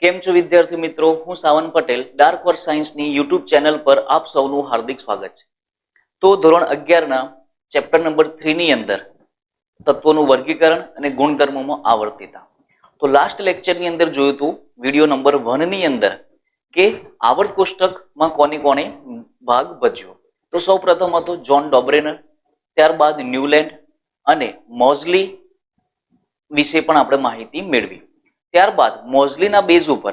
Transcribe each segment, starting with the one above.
કેમ છો વિદ્યાર્થી મિત્રો, હું સાવન પટેલ ડાર્ક વર્સ સાયન્સની યુટ્યુબ ચેનલ પર આપ સૌનું હાર્દિક સ્વાગત છે. તો ધોરણ 11ના ચેપ્ટર નંબર 3 ની અંદર તત્વોનું વર્ગીકરણ અને ગુણધર્મોમાં આવર્તિતા. તો લાસ્ટ લેક્ચરની અંદર જોયું હતું વિડીયો નંબર 1 ની અંદર કે આવર્ત કોષ્ટકમાં કોને ભાગ ભજવ્યો. તો સૌ પ્રથમ હતો જ્હોન ડોબ્રેનર, ત્યારબાદ ન્યુલેન્ડ અને મોઝલી વિશે પણ આપણે માહિતી મેળવી. ત્યારબાદ મોઝલીના બેઝ ઉપર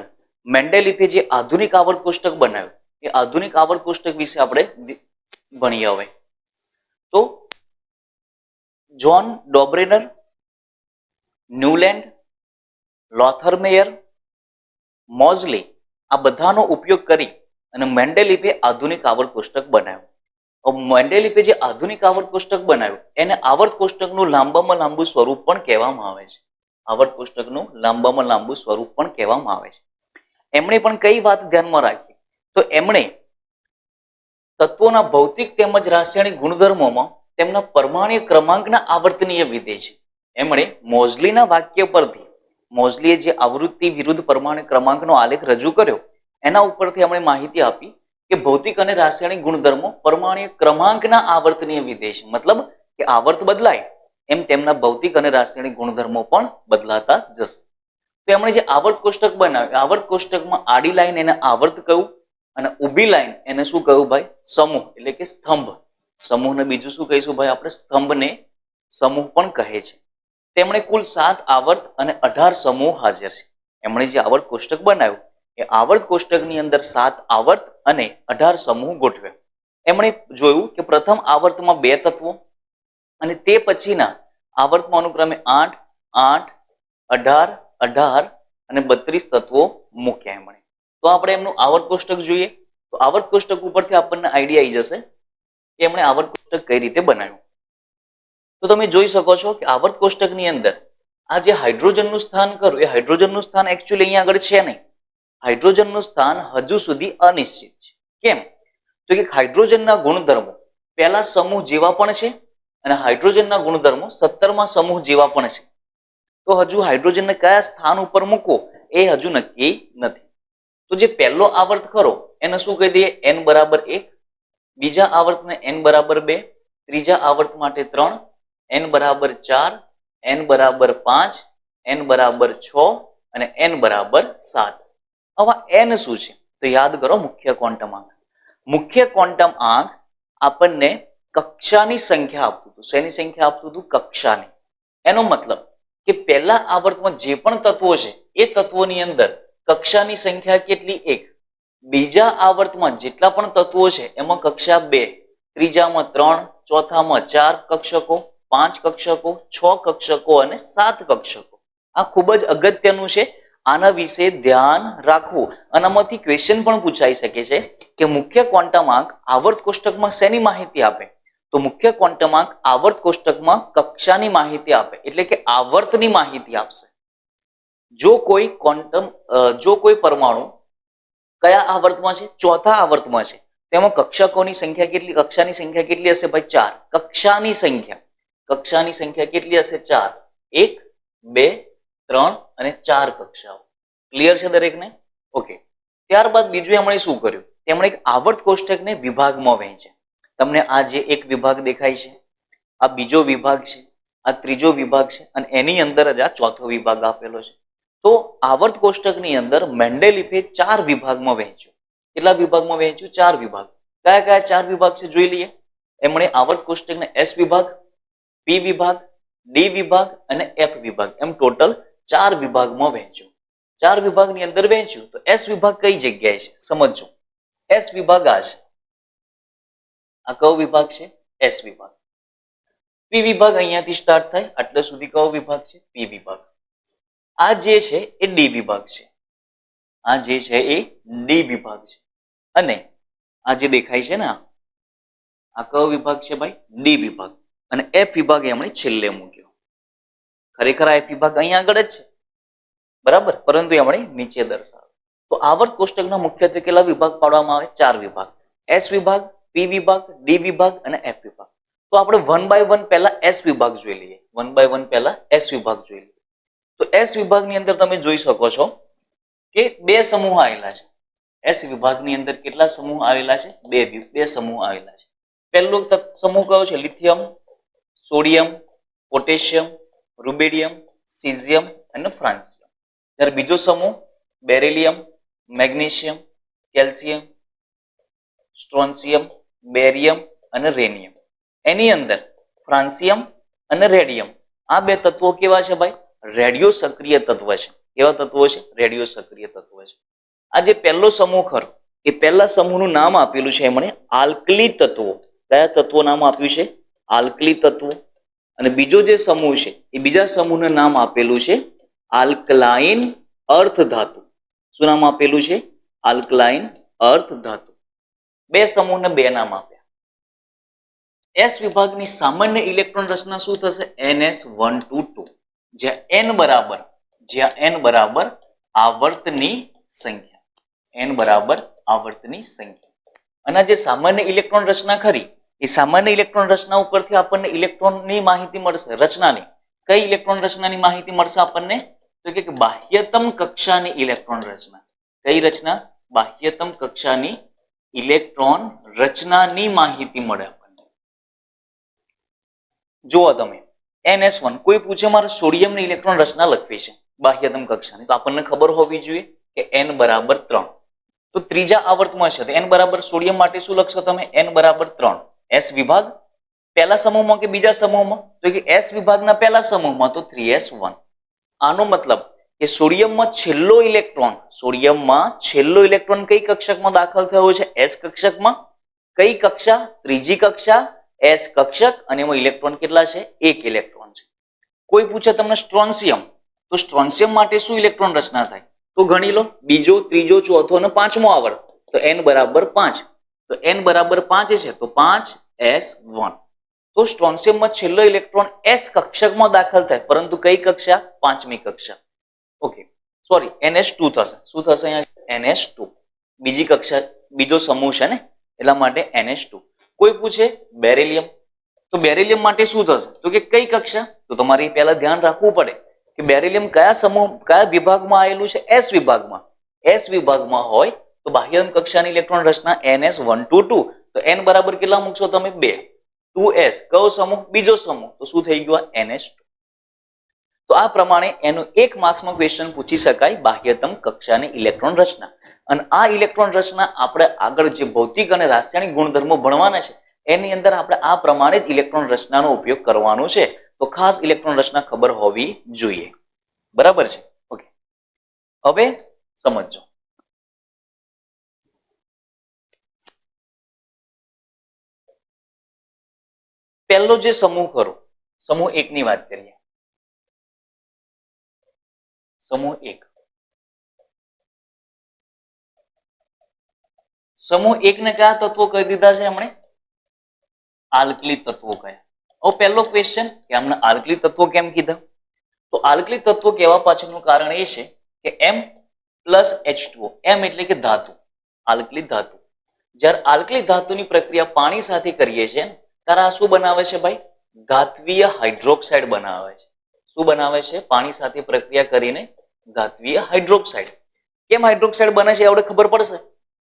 મેન્ડેલિફે જે આધુનિક આવર્ત કોષ્ટક બનાવ્યું એ આધુનિક આવર્ત કોષ્ટક વિશે આપણે ભણીએ. હવે તો જ્હોન ડોબ્રેનર, ન્યુલેન્ડ, લોથરમેયર, મોઝલી આ બધાનો ઉપયોગ કરી અને મેન્ડેલિફે આધુનિક આવર્ત કોષ્ટક બનાવ્યું. મેન્ડેલિફે જે આધુનિક આવર્ત કોષ્ટક બનાવ્યું એને આવર્ત કોષ્ટકનું લાંબામાં લાંબુ સ્વરૂપ પણ કહેવામાં આવે છે. આવર્ત કોષ્ટકનું લાંબામાં લાંબુ સ્વરૂપ પણ કહેવામાં આવે છે. એમણે પણ કઈ વાત ધ્યાનમાં રાખી? તો એમણે તત્વોના ભૌતિક તેમજ રાસાયણિક ગુણધર્મોમાં તેમના પરમાણ્વીય ક્રમાંકના આવર્તનીય વિધેય છે. એમણે મોઝલીના વાક્ય પરથી, મોઝલીએ જે આવૃત્તિ વિરુદ્ધ પરમાણ્વીય ક્રમાંકનો આલેખ રજૂ કર્યો એના ઉપરથી એમણે માહિતી આપી કે ભૌતિક અને રાસાયણિક ગુણધર્મો પરમાણ્વીય ક્રમાંકના આવર્તનીય વિધેય છે. મતલબ કે આવર્ત બદલાય એમ તેમના ભૌતિક અને રાસાયણિક ગુણધર્મો પણ બદલાતા જશે. તો એમણે જે આવર્ત કોષ્ટક બનાવ્યું, આવર્ત કોષ્ટકમાં આડી લાઈન એને આવર્ત કહ્યું અને ઊભી લાઈન એને શું કહ્યું ભાઈ? સમૂહ, એટલે કે સ્તંભ. સમૂહને બીજું શું કહીશું ભાઈ? આપણે સ્તંભને સમૂહ પણ કહે છે. તેમણે કુલ 7 આવર્ત અને 18 સમૂહ હાજર છે. એમણે જે આવર્ત કોષ્ટક બનાવ્યું એ આવર્ત કોષ્ટકની અંદર 7 આવર્ત અને 18 સમૂહ ગોઠવ્યા. એમણે જોયું કે પ્રથમ આવર્તમાં 2 તત્વો અને તે પછીના આવર્તમાં અનુક્રમે 8, 8, 18, 18 અને 32 તત્વો મૂક્યા એમણે. તો આપણે એમનું આવર્ત કોષ્ટક જોઈએ. તો આવર્ત કોષ્ટક ઉપરથી આપણને આઈડિયા આવી જશે કે એમણે આવર્ત કોષ્ટક કઈ રીતે બનાવ્યું. તો તમે જોઈ શકો છો કે આવર્ત કોષ્ટકની અંદર આ જે હાઇડ્રોજનનું સ્થાન કરું એ હાઇડ્રોજનનું સ્થાન એકચ્યુઅલી અહીંયા આગળ છે નહીં. હાઇડ્રોજનનું સ્થાન હજુ સુધી અનિશ્ચિત છે. કેમ? તો કે હાઇડ્રોજનના ગુણધર્મો પહેલા સમૂહ જેવા પણ છે અને હાઇડ્રોજનના ગુણધર્મો 17મા સમૂહ જેવા પણ છે. તો હજુ હાઇડ્રોજનને કયા સ્થાન ઉપર મૂકવો એ હજુ નક્કી નથી. તો જે પહેલો આવર્ત ખરો એને શું કહી દઈએ? n બરાબર 1, બીજા આવર્તને n બરાબર 2, ત્રીજા આવર્ત માટે 3, n બરાબર 4, n બરાબર 5, n બરાબર 6 અને n બરાબર 7. આવા n શું છે? તો યાદ કરો, મુખ્ય ક્વોન્ટમ આંક. મુખ્ય ક્વોન્ટમ આંક આપણને કક્ષાની સંખ્યા આપતું હતું. શેની સંખ્યા આપતું હતું? કક્ષાની. એનો મતલબ કે પહેલા આવર્તમાં જે પણ તત્વો છે એ તત્વોની અંદર કક્ષાની સંખ્યા કેટલી? 1. બીજા આવર્તમાં જેટલા પણ તત્વો છે એમાં કક્ષા 2, ત્રીજામાં 3, ચોથામાં 4 કક્ષકો, 5 કક્ષકો, 6 કક્ષકો અને 7 કક્ષકો. આ ખૂબ જ અગત્યનું છે. આના વિશે ધ્યાન રાખવું. અને આમાંથી ક્વેશ્ચન પણ પૂછાઈ શકે છે કે મુખ્ય ક્વોન્ટમ આંક આવર્ત કોષ્ટકમાં શેની માહિતી આપે? તો મુખ્ય ક્વોન્ટમ આંક આવર્ત કોષ્ટકમાં કક્ષાની માહિતી આપે, એટલે કે આવર્તની માહિતી આપશે. જો કોઈ પરમાણુ કયા આવર્તમાં છે? ચોથા આવર્તમાં છે. તેમાં કક્ષકોની સંખ્યા કેટલી? કક્ષાની સંખ્યા કેટલી હશે ભાઈ? 4. કક્ષાની સંખ્યા કેટલી હશે? 4. 1, 2, 3 અને 4 કક્ષાઓ. ક્લિયર છે દરેકને? ઓકે. ત્યારબાદ બીજું એમણે શું કર્યું? તેમણે એક આવર્ત કોષ્ટકને વિભાગમાં વહેંચ્યા. તમને આ જે એક વિભાગ દેખાય છે, આ બીજો વિભાગ છે, આ ત્રીજો વિભાગ છે અને એની અંદર જ આ ચોથો વિભાગ આપેલો છે. તો આવર્ત કોષ્ટકની અંદર મેન્ડેલિફે 4 વિભાગમાં વહેંચ્યું. કેટલા વિભાગમાં વહેંચ્યું? 4 વિભાગ. કયા કયા 4 વિભાગ છે જોઈ લઈએ. એમણે આવર્ત કોષ્ટકને S વિભાગ, P વિભાગ, D વિભાગ અને F વિભાગ એમ ટોટલ 4 વિભાગમાં વહેંચ્યું. 4 વિભાગની અંદર વહેંચ્યું. તો S વિભાગ કઈ જગ્યાએ છે સમજો. S વિભાગ આ છે. આ કયો વિભાગ છે? S વિભાગ. P વિભાગ અહીંયાથી સ્ટાર્ટ થાય આટલે સુધી કયો વિભાગ છે? P વિભાગ. આ જે છે એ D વિભાગ છે. આ જે છે એ D વિભાગ છે. અને આ જે દેખાય છે ને આ કયો વિભાગ છે ભાઈ? D વિભાગ. અને F વિભાગ એમણે છેલ્લે મૂક્યો. ખરેખર આ F વિભાગ અહીંયા આગળ જ છે, બરાબર, પરંતુ એમણે નીચે દર્શાવ્યો. તો આવર્ત કોષ્ટકના મુખ્યત્વે કેટલા વિભાગ પાડવામાં આવે? 4 વિભાગ. S વિભાગ, P વિભાગ, D વિભાગ અને F વિભાગ. તો આપણે 1 by 1 પહેલા S વિભાગ જોઈ લઈએ. 1 by 1 પહેલા S વિભાગ જોઈ લઈએ. તો S વિભાગની અંદર તમે જોઈ શકો છો કે બે સમૂહ આવેલા છે. એસ વિભાગની અંદર કેટલા સમૂહ આવેલા છે? બે સમૂહ આવેલા છે. પહેલો સમૂહ કયો છે? લિથિયમ, સોડિયમ, પોટેશિયમ, રૂબેડિયમ, સીઝિયમ અને ફ્રાન્સિયમ. જ્યારે બીજો સમૂહ beryllium, magnesium, calcium, strontium, barium અને રેનિયમ. એની અંદર ફ્રાન્સિયમ અને રેડિયમ, આ બે તત્વો કેવા છે ભાઈ? રેડિયો સક્રિય તત્વ છે. કેવા તત્વો છે? રેડિયો સક્રિય તત્વ છે. આ જે પહેલો સમૂહ ખરો એ પહેલા સમૂહનું નામ આપેલું છે એમણે આલ્કલી તત્વો. કયા તત્વો નામ આપ્યું છે? આલ્કલી તત્વો. અને બીજો જે સમૂહ છે એ બીજા સમૂહનું નામ આપેલું છે આલ્કલાઇન અર્થ ધાતુ. શું નામ આપેલું છે? આલ્કલાઇન અર્થ ધાતુ. બે સમૂહને બે નામ આપ્યા. એસ વિભાગની સામાન્ય ઇલેક્ટ્રોન રચના શું થશે? NS122. જ્યાં n બરાબર આવર્તની સંખ્યા. n બરાબર આવર્તની સંખ્યા. અને જે સામાન્ય ઇલેક્ટ્રોન રચના ખરી એ સામાન્ય ઇલેક્ટ્રોન રચના ઉપરથી આપણને ઇલેક્ટ્રોનની માહિતી મળશે. રચનાની કઈ ઇલેક્ટ્રોન રચનાની માહિતી મળશે આપણને? તો કે બાહ્યતમ કક્ષાની ઇલેક્ટ્રોન રચના. કઈ રચના? બાહ્યતમ કક્ષાની ઇલેક્ટ્રોન રચનાની માહિતી મળે આપણને. જુઓ તમે NS1 કોઈ પૂછે મારે સોડિયમની ઇલેક્ટ્રોન રચના લખવી છે બાહ્યતમ કક્ષાની, તો આપણને ખબર હોવી જોઈએ કે n બરાબર 3. તો ત્રીજા આવર્તમાં છે તો n બરાબર સોડિયમ માટે શું લખશો તમે? n બરાબર 3. એસ વિભાગ પહેલા સમૂહમાં કે બીજા સમૂહમાં? તો કે એસ વિભાગના પહેલા સમૂહમાં, તો 3s1. આનો મતલબ કે સોડિયમમાં છેલ્લો ઇલેક્ટ્રોન કઈ કક્ષકમાં દાખલ થયો છે? એસ કક્ષકમાં. કઈ કક્ષા? ત્રીજી કક્ષા, એસ કક્ષક. અને એમાં ઇલેક્ટ્રોન કેટલા છે? 1 ઇલેક્ટ્રોન છે. કોઈ પૂછે તમને સ્ટ્રોન્સિયમ, તો સ્ટ્રોન્સિયમ માટે શું ઇલેક્ટ્રોન રચના થાય? તો ગણી લો બીજો, ત્રીજો, ચોથો અને પાંચમો આવર્ત. તો n બરાબર 5. તો n બરાબર 5 છે તો 5s1. તો સ્ટ્રોન્સિયમમાં છેલ્લો ઇલેક્ટ્રોન એસ કક્ષકમાં દાખલ થાય, પરંતુ કઈ કક્ષા? પાંચમી કક્ષા. ઓકે, સોરી, NS2 થશે. શું થશે અહીંયા? NS2. બીજી કક્ષા, બીજો સમૂહ છે ને એટલા માટે NS2. કોઈ પૂછે બેરિલિયમ, તો બેરિલિયમ માટે શું થશે? તો કે કઈ કક્ષા? તો તમારે પહેલા ધ્યાન રાખવું પડે કે બેરિલિયમ કયા સમૂહ, કયા વિભાગમાં આવેલું છે? એસ વિભાગમાં. એસ વિભાગમાં હોય તો બાહ્યતમ કક્ષાની ઇલેક્ટ્રોન રચના NS122. તો n બરાબર કેટલા મૂકશો તમે? 2. 2s. કયો સમૂહ? બીજો સમૂહ. તો શું થઈ ગયું? NS2. તો આ પ્રમાણે એનું 1 માર્ક્સમાં ક્વેશ્ચન પૂછી શકાય બાહ્યતમ કક્ષાની ઇલેક્ટ્રોન રચના. અને આ ઇલેક્ટ્રોન રચના આપણે આગળ જે ભૌતિક અને રાસાયણિક ગુણધર્મો ભણવાના છે એની અંદર આપણે આ પ્રમાણે જ ઇલેક્ટ્રોન રચનાનો ઉપયોગ કરવાનો છે. તો ખાસ ઇલેક્ટ્રોન રચના ખબર હોવી જોઈએ. બરાબર છે? ઓકે, હવે સમજો. પહેલો જે સમૂહ ખરો, સમૂહ 1 ની વાત કરીએ. સમૂહ 1. સમૂહ 1 ને કયા તત્વો કહી દીધા છે એમણે? આલ્કલી તત્વો કયા. હવે પહેલો ક્વેશ્ચન કે આમને આલ્કલી તત્વો કેમ કીધા? તો આલ્કલી તત્વો કહેવા પાછળનું કારણ એ છે કે M+H2O. M એટલે કે ધાતુ, આલ્કલી ધાતુ. જ્યારે આલ્કલી ધાતુની પ્રક્રિયા પાણી સાથે કરીએ છીએ ત્યારે આ શું બનાવે છે ભાઈ? ધાત્વીય હાઇડ્રોક્સાઇડ બનાવે છે. શું બનાવે છે? પાણી સાથે પ્રક્રિયા કરીને ધાત્વીય હાઇડ્રોક્સાઇડ. કેમ હાઇડ્રોક્સાઇડ બને છે આપણે ખબર પડશે,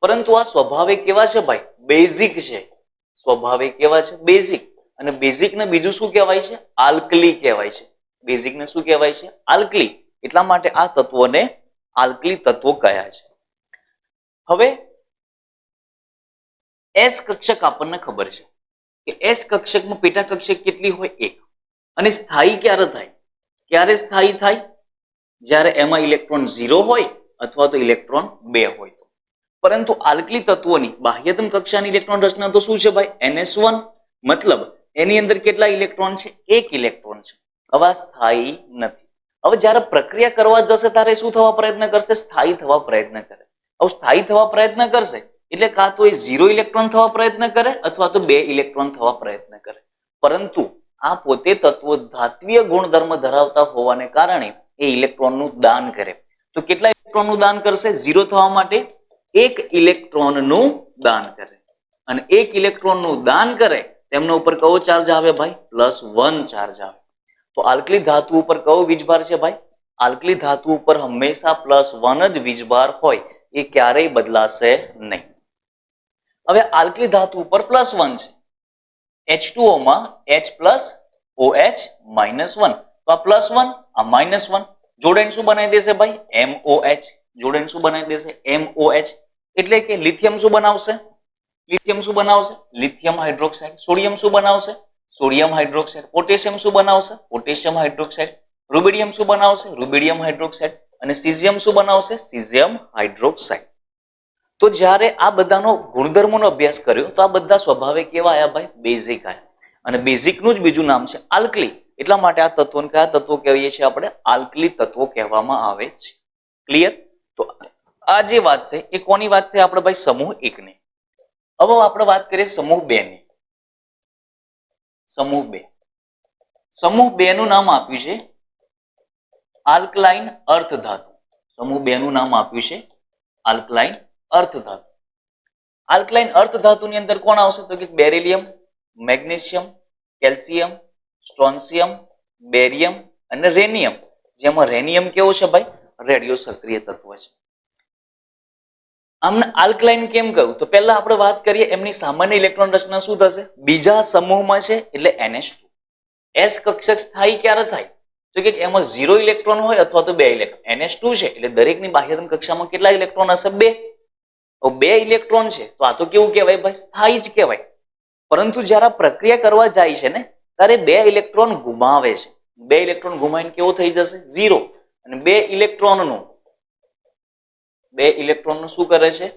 પરંતુ આ સ્વભાવે કેવા છે ભાઈ? બેઝિક છે. સ્વભાવે કેવા છે? બેઝિક. અને બેઝિક ને બીજું શું કહેવાય છે? આલ્કલી કહેવાય છે. બેઝિક ને શું કહેવાય છે? આલ્કલી. એટલા માટે આ તત્વોને આલ્કલી તત્વો કયા છે. હવે એસ કક્ષક આપણને ખબર છે કે એસ કક્ષકમાં પેટા કક્ષક કેટલી હોય? 1. અને સ્થાયી ક્યારે થાય? ક્યારે સ્થાયી થાય? જ્યારે એમાં ઇલેક્ટ્રોન 0 હોય અથવા તો ઇલેક્ટ્રોન 2 હોય. પરંતુ આલ્કલી તત્વોની બાહ્યતમ કક્ષાની ઇલેક્ટ્રોન રચના તો શું છે ભાઈ? NS1. મતલબ એની અંદર કેટલા ઇલેક્ટ્રોન છે? 1 ઇલેક્ટ્રોન છે. હવે સ્થાયી નથી. હવે જ્યારે પ્રક્રિયા કરવા જશે ત્યારે શું થવા પ્રયત્ન કરશે? સ્થાયી થવા પ્રયત્ન કરે. હવે સ્થાયી થવા પ્રયત્ન કરશે એટલે કાં તો એ 0 ઇલેક્ટ્રોન થવા પ્રયત્ન કરે અથવા તો 2 ઇલેક્ટ્રોન થવા પ્રયત્ન કરે. પરંતુ આ પોતે તત્વો ધાત્વીય ગુણધર્મ ધરાવતા હોવાને કારણે એ ઇલેક્ટ્રોનનું દાન કરે. તો કેટલા ઇલેક્ટ્રોનનું દાન કરશે? 0 થવા માટે 1 ઇલેક્ટ્રોનનું દાન કરે. અને 1 ઇલેક્ટ્રોનનું દાન કરે તેમના ઉપર કયો ચાર્જ આવે ભાઈ? +1 ચાર્જ આવે. તો આલ્કલી ધાતુ ઉપર કયો વીજભાર છે ભાઈ? આલ્કલી ધાતુ ઉપર હંમેશા +1 જ વીજભાર હોય, એ ક્યારેય બદલાશે નહીં. હવે આલ્કલી ધાતુ ઉપર +1 છે, H2O માં H પ્લસ OH -1, તો આ +1 આ -1 જોડેન શું બનાવી દેશે ભાઈ MOH, જોડેન શું બનાવી દેશે MOH, એટલે કે લિથિયમ શું બનાવશે, લિથિયમ શું બનાવશે, લિથિયમ હાઇડ્રોક્સાઇડ. સોડિયમ શું બનાવશે, સોડિયમ હાઇડ્રોક્સાઇડ. પોટેશિયમ શું બનાવશે, પોટેશિયમ હાઇડ્રોક્સાઇડ. રૂબિડિયમ શું બનાવશે, રૂબિડિયમ હાઇડ્રોક્સાઇડ. અને સીઝિયમ શું બનાવશે, સીઝિયમ હાઇડ્રોક્સાઇડ. તો જ્યારે આ બધાનો ગુણધર્મોનો અભ્યાસ કર્યો તો આ બધા સ્વભાવે કેવા આયા ભાઈ, બેઝિક આયા. અને બેઝિકનું જ બીજું નામ છે આલ્કલી. એટલા માટે આ તત્વોને કયા તત્વો કહીએ છીએ આપણે, આલ્કલી તત્વો કહેવામાં આવે છે. ક્લિયર? તો આ જે વાત છે એ કોની વાત છે આપણે ભાઈ, સમૂહ 1 ની. હવે આપણે વાત કરીએ સમૂહ 2 ની. સમૂહ 2, સમૂહ 2 નું નામ આપ્યું છે આલ્કલાઇન અર્ધધાતુ. સમૂહ 2 નું નામ આપ્યું છે આલ્કલાઇન અર્ધધાતુ. આલ્કલાઇન અર્ધધાતુની અંદર કોણ આવશે, તો કે બેરિલિયમ, મેગ્નેશિયમ, કેલ્શિયમ, સ્ટ્રોન્શિયમ, બેરિયમ અને રેનિયમ. જેમાં રેનિયમ કેવો છે ભાઈ, રેડિયો સક્રિય તત્વ છે. આમને આલ્કલાઇન કેમ કહ્યું, તો પહેલા આપણે વાત કરીએ એમની સામાન્ય ઇલેક્ટ્રોન રચના શું થશે, બીજા સમૂહમાં છે એટલે NH2. S કક્ષક સ્થાયી ક્યારે થાય, તો કે એમાં 0 ઇલેક્ટ્રોન હોય અથવા તો 2 ઇલેક્ટ્રોન. NH2 છે એટલે દરેકની બાહ્યતમ કક્ષામાં કેટલા ઇલેક્ટ્રોન હશે, 2. 2 ઇલેક્ટ્રોન છે તો આ તો કેવું કહેવાય ભાઈ, સ્થાયી જ કહેવાય. પરંતુ જ્યારે પ્રક્રિયા કરવા જાય છે ને ત્યારે 2 ઇલેક્ટ્રોન ગુમાવે છે. 2 ઇલેક્ટ્રોન ગુમાવીને કેવો થઈ જશે, 0. અને 2 ઇલેક્ટ્રોનનું શું કરે છે,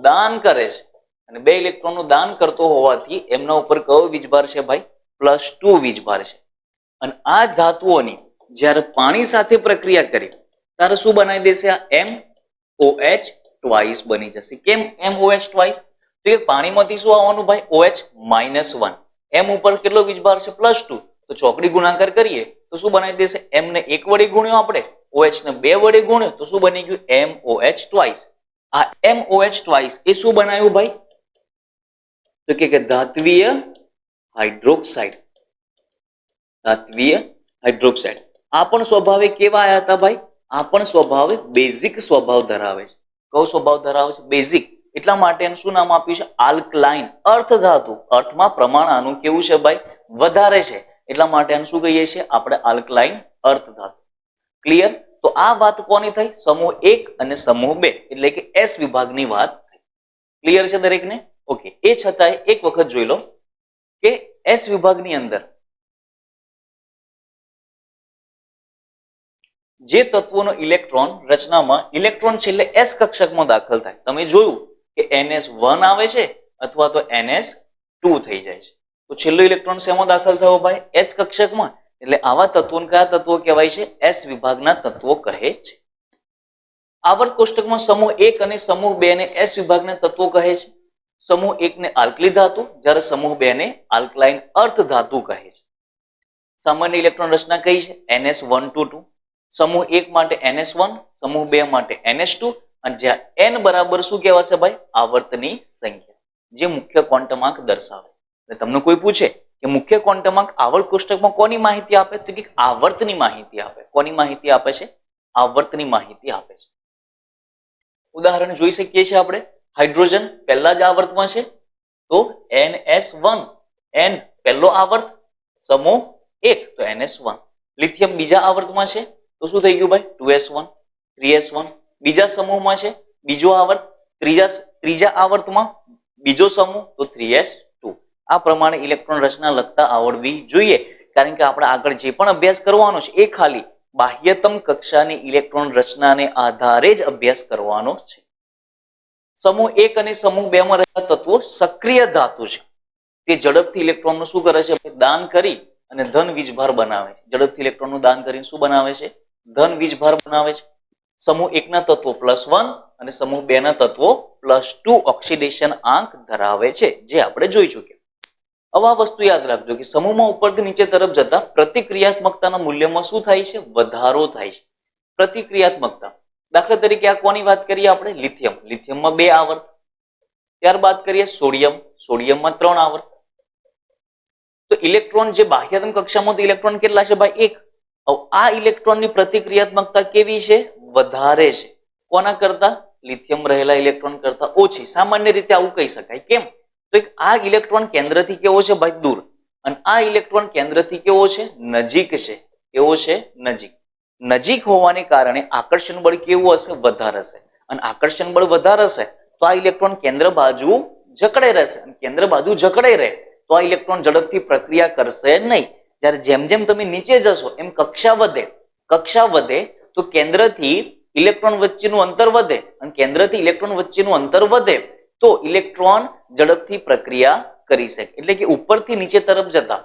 દાન કરે છે. અને 2 ઇલેક્ટ્રોનનું દાન કરતો હોવાથી એમના ઉપર કયો વીજભાર છે ભાઈ, +2 વીજભાર છે. અને આ ધાતુઓની જ્યારે પાણી સાથે પ્રક્રિયા કરી ત્યારે શું બનાવી દેશે, આ MOH ટ્વાઇસ બની જશે. કેમ MOH ટ્વાઇસ, તો કે પાણીમાંથી શું આવવાનું ભાઈ, OH-1. M ઉપર કેટલો વીજભાર છે, +2. તો ચોકડી ગુણાકાર કરીએ તો શું બનાવી દેશે, M ને 1 વડે ગુણ્યો આપણે, OH ને 2 વડે ગુણ્યો તો શું બની ગયું, MOH ટ્વાઇસ. આ MOH ટ્વાઇસ એ શું બનાવ્યું ભાઈ, તો કે ધાત્વિય હાઇડ્રોક્સાઇડ. ધાત્વિય હાઇડ્રોક્સાઇડ. આ પણ સ્વભાવે કેવા આયા હતા ભાઈ, આ પણ સ્વભાવે બેઝિક સ્વભાવ ધરાવે છે. કયો સ્વભાવ ધરાવે છે, બેઝિક. એટલા માટે એનું શું નામ આપ્યું છે, આલ્કલાઇન અર્ધધાતુ. અર્થમાં પ્રમાણ આનું કેવું છે ભાઈ, વધારે છે. એટલા માટે આનું શું કહીએ છીએ આપણે, આલ્કલાઇન અર્ધધાતુ. ક્લિયર? તો આ વાત કોની થઈ, સમૂહ 1 અને સમૂહ 2 એટલે કે S વિભાગની વાત થઈ. ક્લિયર છે દરેકને? ઓકે. એ છતાંય એક વખત જોઈ લો કે S વિભાગની અંદર જે તત્વોનો ઇલેક્ટ્રોન રચનામાં ઇલેક્ટ્રોન છેલ્લે S કક્ષકમાં દાખલ થાય, તમે જોયું કે NS1 આવે છે અથવા તો NS2 થઈ જાય છે. તો છેલ્લો ઇલેક્ટ્રોન શેમાં દાખલ થયો ભાઈ, S કક્ષકમાં. એટલે આવા તત્વોને કયા તત્વો કહેવાય છે, S વિભાગના તત્વો કહે છે. આવર્ત કોષ્ટકમાં સમૂહ 1 અને સમૂહ 2 ને S વિભાગના તત્વો કહે છે. સમૂહ 1 ને આલ્કલી ધાતુ, જ્યારે સમૂહ 2 ને આલ્કલાઇન અર્ધધાતુ કહે છે. સામાન્ય ઇલેક્ટ્રોન રચના કઈ છે, NS122. સમૂહ 1 માટે NS1, સમૂહ 2 માટે NH2. અને જ્યાં n બરાબર શું કહેવાશે ભાઈ, આવર્તની સંખ્યા, જે મુખ્ય ક્વોન્ટમ આંક દર્શાવે. એટલે તમને કોઈ પૂછે કે મુખ્ય ક્વોન્ટમ આંક આવર્ત કોષ્ટકમાં કોની માહિતી આપે, તો કે આવર્તની માહિતી આપે. કોની માહિતી આપે છે, આવર્તની માહિતી આપે છે. ઉદાહરણ જોઈ શકીએ છીએ આપણે, હાઇડ્રોજન પહેલા જ આવર્તમાં છે તો NS1, N પહેલો આવર્ત, સમૂહ 1 તો NS1. લિથિયમ બીજા આવર્તમાં છે તો શું થઈ ગયું ભાઈ, 2s1, 3s1. બીજા સમૂહમાં છે, બીજો આવર્ત, ત્રીજા આવર્તમાં બીજો સમૂહ તો 3s2. આ પ્રમાણે ઇલેક્ટ્રોન રચના લખતા આવડવી જોઈએ. કારણ કે આપણે આગળ જે પણ અભ્યાસ કરવાનો છે એ ખાલી બાહ્યતમ કક્ષાની ઇલેક્ટ્રોન રચનાને આધારે જ અભ્યાસ કરવાનો છે. સમૂહ 1 અને સમૂહ 2 માં રહેતા તત્વો સક્રિય ધાતુ છે. તે ઝડપથી ઇલેક્ટ્રોનનું શું કરે છે, દાન કરી અને ધન વીજભાર બનાવે છે. ઝડપથી ઇલેક્ટ્રોનનું દાન કરીને શું બનાવે છે, ધન વીજભાર બનાવે છે. સમૂહ 1 ના તત્વો +1 અને સમૂહ 2 ના તત્વો +2 ઓક્સિડેશન આંક ધરાવે છે, જે આપણે જોઈ ચૂક્યા. હવે આ વસ્તુ યાદ રાખજો કે સમૂહમાં ઉપરથી નીચે તરફ જતા પ્રતિક્રિયાત્મકતાના મૂલ્યમાં શું થાય છે, વધારો થાય છે. પ્રતિક્રિયાત્મકતા, દાખલા તરીકે આ કોની વાત કરીએ આપણે, લિથિયમ. લિથિયમમાં 2 આવર્ત. ત્યારબાદ કરીએ સોડિયમ. સોડિયમમાં 3 આવર્ત. તો ઇલેક્ટ્રોન જે બાહ્યતમ કક્ષામાં ઇલેક્ટ્રોન કેટલા છે ભાઈ, 1. હવે આ ઇલેક્ટ્રોનની પ્રતિક્રિયાત્મકતા કેવી છે? વધારે છે. કોના કરતા? લિથિયમ રહેલા ઇલેક્ટ્રોન કરતા ઓછી. સામાન્ય રીતે આવું કહી શકાય. કેમ? તો આ ઇલેક્ટ્રોન કેન્દ્રથી કેવો છે ભાઈ? દૂર. અને આ ઇલેક્ટ્રોન કેન્દ્રથી કેવો છે? નજીક છે. કેવો છે? નજીક. નજીક હોવાને કારણે આકર્ષણ બળ કેવું હશે? વધારે હશે. અને આકર્ષણ બળ વધારે હશે તો આ ઇલેક્ટ્રોન કેન્દ્ર બાજુ જકડાઈ રહેશે. અને કેન્દ્ર બાજુ જકડાઈ રહે તો આ ઇલેક્ટ્રોન ઝડપથી પ્રક્રિયા કરશે નહીં. જ્યારે જેમ જેમ તમે નીચે જશો એમ કક્ષા વધે. કક્ષા વધે તો કેન્દ્રથી ઇલેક્ટ્રોન વચ્ચેનું અંતર વધે. અને કેન્દ્રથી ઇલેક્ટ્રોન વચ્ચેનું અંતર વધે તો ઇલેક્ટ્રોન ઝડપથી પ્રક્રિયા કરી શકે. એટલે કે ઉપરથી નીચે તરફ જતા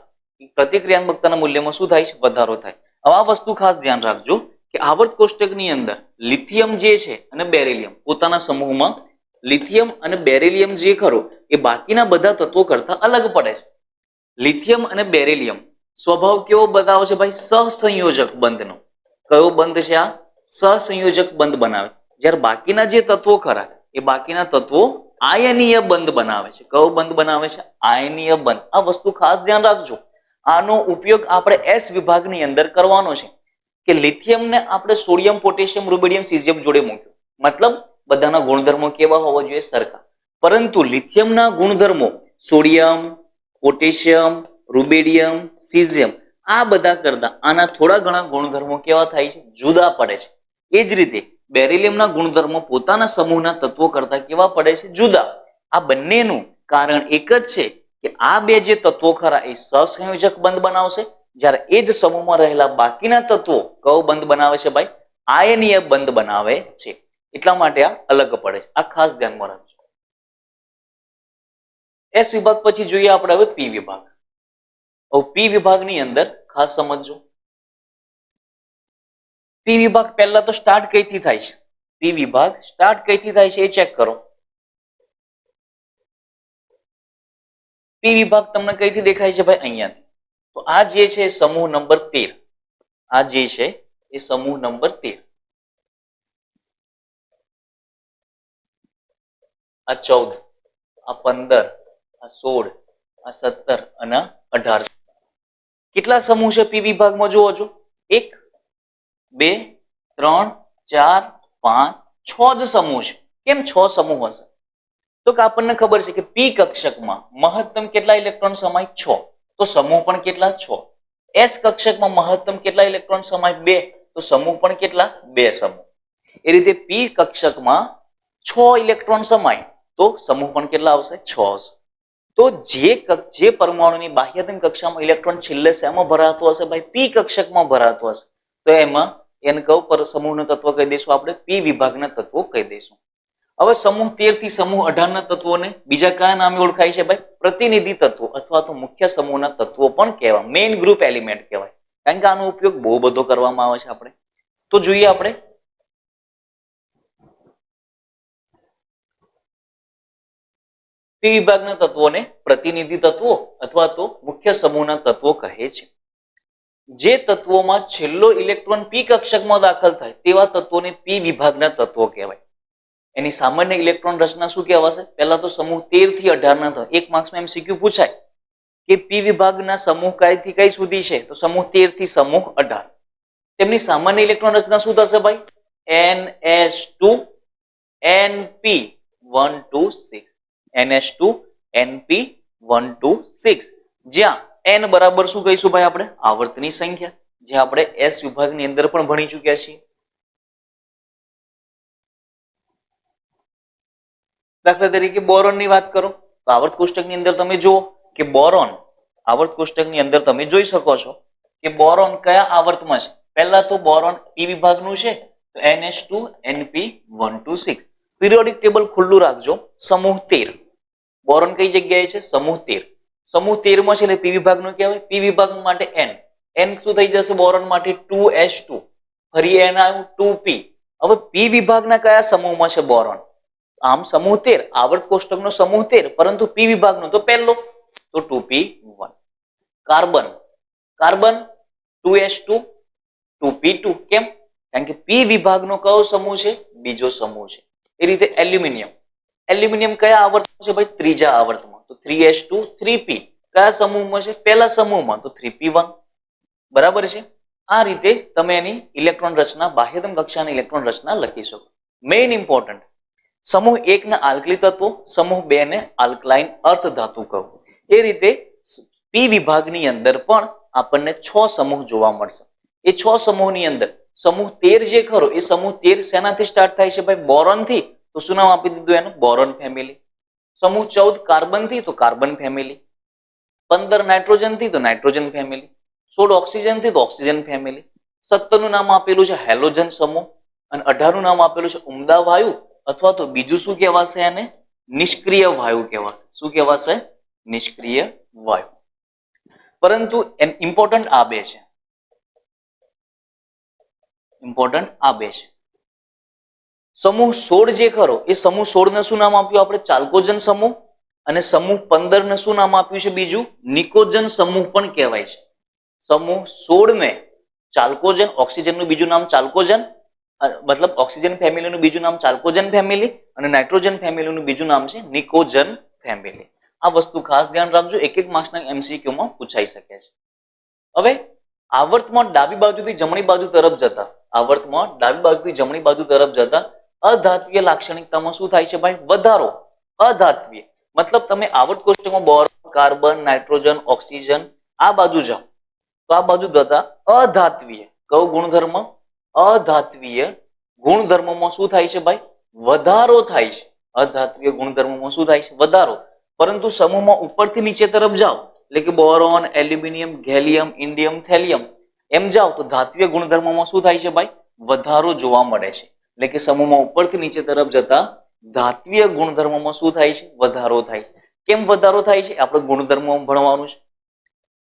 પ્રતિક્રિયાત્મકતાના મૂલ્યમાં શું થાય છે? વધારો થાય. હવે આ વસ્તુ ખાસ ધ્યાન રાખજો કે આવર્ત કોષ્ટકની અંદર લિથિયમ જે છે અને બેરિલિયમ પોતાના સમૂહમાં લિથિયમ અને બેરિલિયમ જે ખરો એ બાકીના બધા તત્વો કરતા અલગ પડે છે. લિથિયમ અને બેરિલિયમ સ્વભાવ કેવો બતાવે છે ભાઈ? સહસંયોજક બંધનો. કયો બંધ છે આ? સહસંયોજક બંધ બનાવે. જ્યારે બાકીના જે તત્વો ખરા એ બાકીના તત્વો આયનીય બંધ બનાવે છે. કયો બંધ બનાવે છે? આયનીય બંધ. આ વસ્તુ ખાસ ધ્યાન રાખજો. આનો ઉપયોગ આપણે એસ વિભાગની અંદર કરવાનો છે કે લિથિયમને આપણે સોડિયમ, પોટેશિયમ, રૂબિડિયમ, સીઝિયમ જોડે મૂક્યું. મતલબ બધાના ગુણધર્મો કેવા હોવા જોઈએ? સરખા. પરંતુ લિથિયમના ગુણધર્મો સોડિયમ, પોટેશિયમ, રૂબિડિયમ, સીઝિયમ આ બધા કરતા આના થોડા ઘણા ગુણધર્મો કેવા થાય છે? જુદા પડે છે. એ જ રીતે બેરિલિયમના ગુણધર્મો પોતાના સમૂહના તત્વો કરતા કેવા પડે છે? જુદા. આ બંનેનું કારણ એક જ છે કે આ બે જે તત્વો ખરા એ સહસંયોજક બંધ બનાવશે. જ્યારે એ જ સમૂહમાં રહેલા બાકીના તત્વો કયો બંધ બનાવે છે ભાઈ? આયનીય બંધ બનાવે છે. એટલા માટે આ અલગ પડે છે. આ ખાસ ધ્યાનમાં રાખજો. એસ વિભાગ પછી જોઈએ આપણે હવે પી વિભાગ. હવે પી વિભાગની અંદર ખાસ સમજજો. પી વિભાગ પહેલા તો સ્ટાર્ટ કઈથી થાય છે? પી વિભાગ સ્ટાર્ટ કઈથી થાય છે એ ચેક કરો. પી વિભાગ તમને કઈથી દેખાય છે ભાઈ? અહીંયાથી. તો આ જે છે સમૂહ નંબર 13. આ જે છે એ સમૂહ નંબર 13. આ 14, આ 15, આ 16, આ 17 અને 18. કેટલા સમૂહ છે પી વિભાગમાં? જોવો છો 1, 2, 3, 4, 5, 6 જ સમૂહ છે. કેમ 6 સમૂહ હશે? તો કે આપણને ખબર છે કે પી કક્ષકમાં મહત્તમ કેટલા ઇલેક્ટ્રોન સમાય? 6. તો સમૂહ પણ કેટલા? 6. એસ કક્ષકમાં મહત્તમ કેટલા ઇલેક્ટ્રોન સમાય? 2. તો સમૂહ પણ કેટલા? 2 સમૂહ. એ રીતે પી કક્ષકમાં 6 ઇલેક્ટ્રોન સમાય તો સમૂહ પણ કેટલા આવશે? 6 આવશે. તો જે પરમાણુની બાહ્યતમ કક્ષામાં ઇલેક્ટ્રોન છેલ્લે શેમાં ભરાતો હશે ભાઈ? પી કક્ષકમાં ભરાતો હશે. તો એમાં એને કયો પર સમૂહનું તત્વ કહી દઈશું આપણે? પી વિભાગના તત્વો કહી દઈશું. હવે સમૂહ 13 થી સમૂહ 18 ના તત્વોને બીજા કયા નામે ઓળખાય છે ભાઈ? પ્રતિનિધિ તત્વો અથવા તો મુખ્ય સમૂહના તત્વો પણ કહેવાય. મેઇન ગ્રુપ એલિમેન્ટ કહેવાય. કારણ કે આનો ઉપયોગ બહુ બધો કરવામાં આવે છે આપણે. તો જોઈએ આપણે પી વિભાગના તત્વોને પ્રતિનિધિ તત્વો અથવા તો મુખ્ય સમૂહના તત્વો કહે છે. જે તત્વોમાં છેલ્લો ઇલેક્ટ્રોન પી કક્ષકમાં દાખલ થાય તેવા તત્વોને પી વિભાગના તત્વો કહેવાય. એની સામાન્ય ઇલેક્ટ્રોન રચના શું કહેવાશે? પહેલા તો સમૂહ 13 થી 18 ના એક માર્ક્સમાં એમસીક્યુ પૂછાય કે પી વિભાગના સમૂહ કઈથી કઈ સુધી છે? તો સમૂહ 13 થી સમૂહ 18. તેમની સામાન્ય ઇલેક્ટ્રોન રચના શું થશે ભાઈ? NS2 NP126. NS2 NP126. જ્યાં n બરાબર શું કહીશું ભાઈ આપણે? આવર્તની સંખ્યા. જે આપણે એસ વિભાગની અંદર પણ ભણી ચૂક્યા છીએ. દાખલા તરીકે બોરોનની વાત કરો તો આવર્ત કોષ્ટકની અંદર તમે જુઓ કે બોરોન આવર્ત કોષ્ટકની અંદર તમે જોઈ શકો છો કે બોરોન કયા આવર્તમાં છે? પહેલા તો બોરોન પી વિભાગનું છે તો NH2 NP126. પિરિયોડિક ટેબલ ખુલ્લું રાખજો. સમૂહ 13. બોરોન કઈ જગ્યાએ છે? સમૂહ 13. સમૂહ 13 માં છે એટલે પી વિભાગનું કહેવાય. પી વિભાગ માટે n શું થઈ જશે? બોરોન માટે 2s2. ફરી n આવ્યું 2p. હવે પી વિભાગના કયા સમૂહમાં છે બોરોન? આમ સમૂહ 13 આવર્ત કોષ્ટકનો સમૂહ 13 પરંતુ પી વિભાગનો તો પહેલો તો 2p1. Carbon carbon 2s2 2p2. કેમ? કારણ કે પી વિભાગનો કયો સમૂહ છે? બીજો સમૂહ છે. એ રીતે એલ્યુમિનિયમ એલ્યુમિનિયમ કયા આવર્તમાં છે ભાઈ? ત્રીજા આવર્તમાં તો 3s2 3p. કયા સમૂહમાં છે? પહેલા સમૂહમાં તો 3p1. બરાબર છે. આ રીતે તમે એની ઇલેક્ટ્રોન રચના, બાહ્યતમ કક્ષાની ઇલેક્ટ્રોન રચના લખી શકો. મેઇન ઇમ્પોર્ટન્ટ, સમૂહ 1 ના આલ્કલી તત્વો, સમૂહ 2 ને આલ્કલાઇન અર્ધ ધાતુ કહો. એ રીતે પી વિભાગની અંદર પણ આપણને 6 સમૂહ જોવા મળશે. એ 6 સમૂહની અંદર સમૂહ 13 જે ખરો, એ સમૂહ 13 શેનાથી સ્ટાર્ટ થાય છે ભાઈ? બોરોન થી. તો શું નામ આપી દીધું એનું? Boron family. સમૂહ 14 કાર્બન થી, તો કાર્બન ફેમિલી. 15 નાઇટ્રોજન થી, તો નાઇટ્રોજન ફેમિલી. 16 ઓક્સિજન થી, તો ઓક્સિજન ફેમિલી. 17 નું નામ આપેલું છે હેલોજન સમૂહ, અને 18 નું નામ આપેલું છે ઉમદા વાયુ, અથવા તો બીજું શું કહેવાશે એને? નિષ્ક્રિય વાયુ કહેવાશે. શું કહેવાશે? નિષ્ક્રિય વાયુ. પરંતુ ઇમ્પોર્ટન્ટ આ બે છે. ઇમ્પોર્ટન્ટ આ બે છે. સમૂહ 16 જે ખરો, એ સમૂહ 16 ને શું નામ આપ્યું આપણે? ચાલ્કોજન સમૂહ. અને સમૂહ 15 ને શું નામ આપ્યું છે બીજું? નિકોજન સમૂહ પણ કહેવાય છે. સમૂહ 16 ને ચાલ્કોજન, ઓક્સિજનનું બીજું નામ ચાલ્કોજન, મતલબ ઓક્સિજન ફેમિલીનું બીજું નામ ચાલ્કોજન ફેમિલી, અને નાઇટ્રોજન ફેમિલીનું બીજું નામ છે નિકોજન ફેમિલી. આ વસ્તુ ખાસ ધ્યાન રાખજો, એક એક માર્ક્સના MCQ માં પૂછાઈ શકે છે. હવે આવર્તમાં ડાબી બાજુથી જમણી બાજુ તરફ જતા, આવર્તમાં ડાબી બાજુથી જમણી બાજુ તરફ જતા અધાત્વીય લાક્ષણિકતામાં શું થાય છે ભાઈ? વધારો. અધાત્વીય મતલબ તમે આવર્ત કોષ્ટકમાં બોરોન, કાર્બન, નાઇટ્રોજન, ઓક્સિજન આ બાજુ જાઓ, તો આ બાજુ જતા અધાત્વીય કયો ગુણધર્મ? અધાત્વીય ગુણધર્મમાં શું થાય છે ભાઈ? વધારો થાય છે. અધાત્વીય ગુણધર્મમાં શું થાય છે? વધારો. પરંતુ સમૂહમાં ઉપરથી નીચે તરફ જાઓ, એટલે કે boron, aluminium, gallium, indium, thallium એમ જાઓ, તો ધાત્વીય ગુણધર્મમાં શું થાય છે ભાઈ? વધારો જોવા મળે છે. એટલે કે સમૂહમાં ઉપરથી નીચે તરફ જતા ધાત્વીય ગુણધર્મમાં શું થાય છે? વધારો થાય છે. કેમ વધારો થાય છે? આપણે ગુણધર્મો ભણવાનું છે.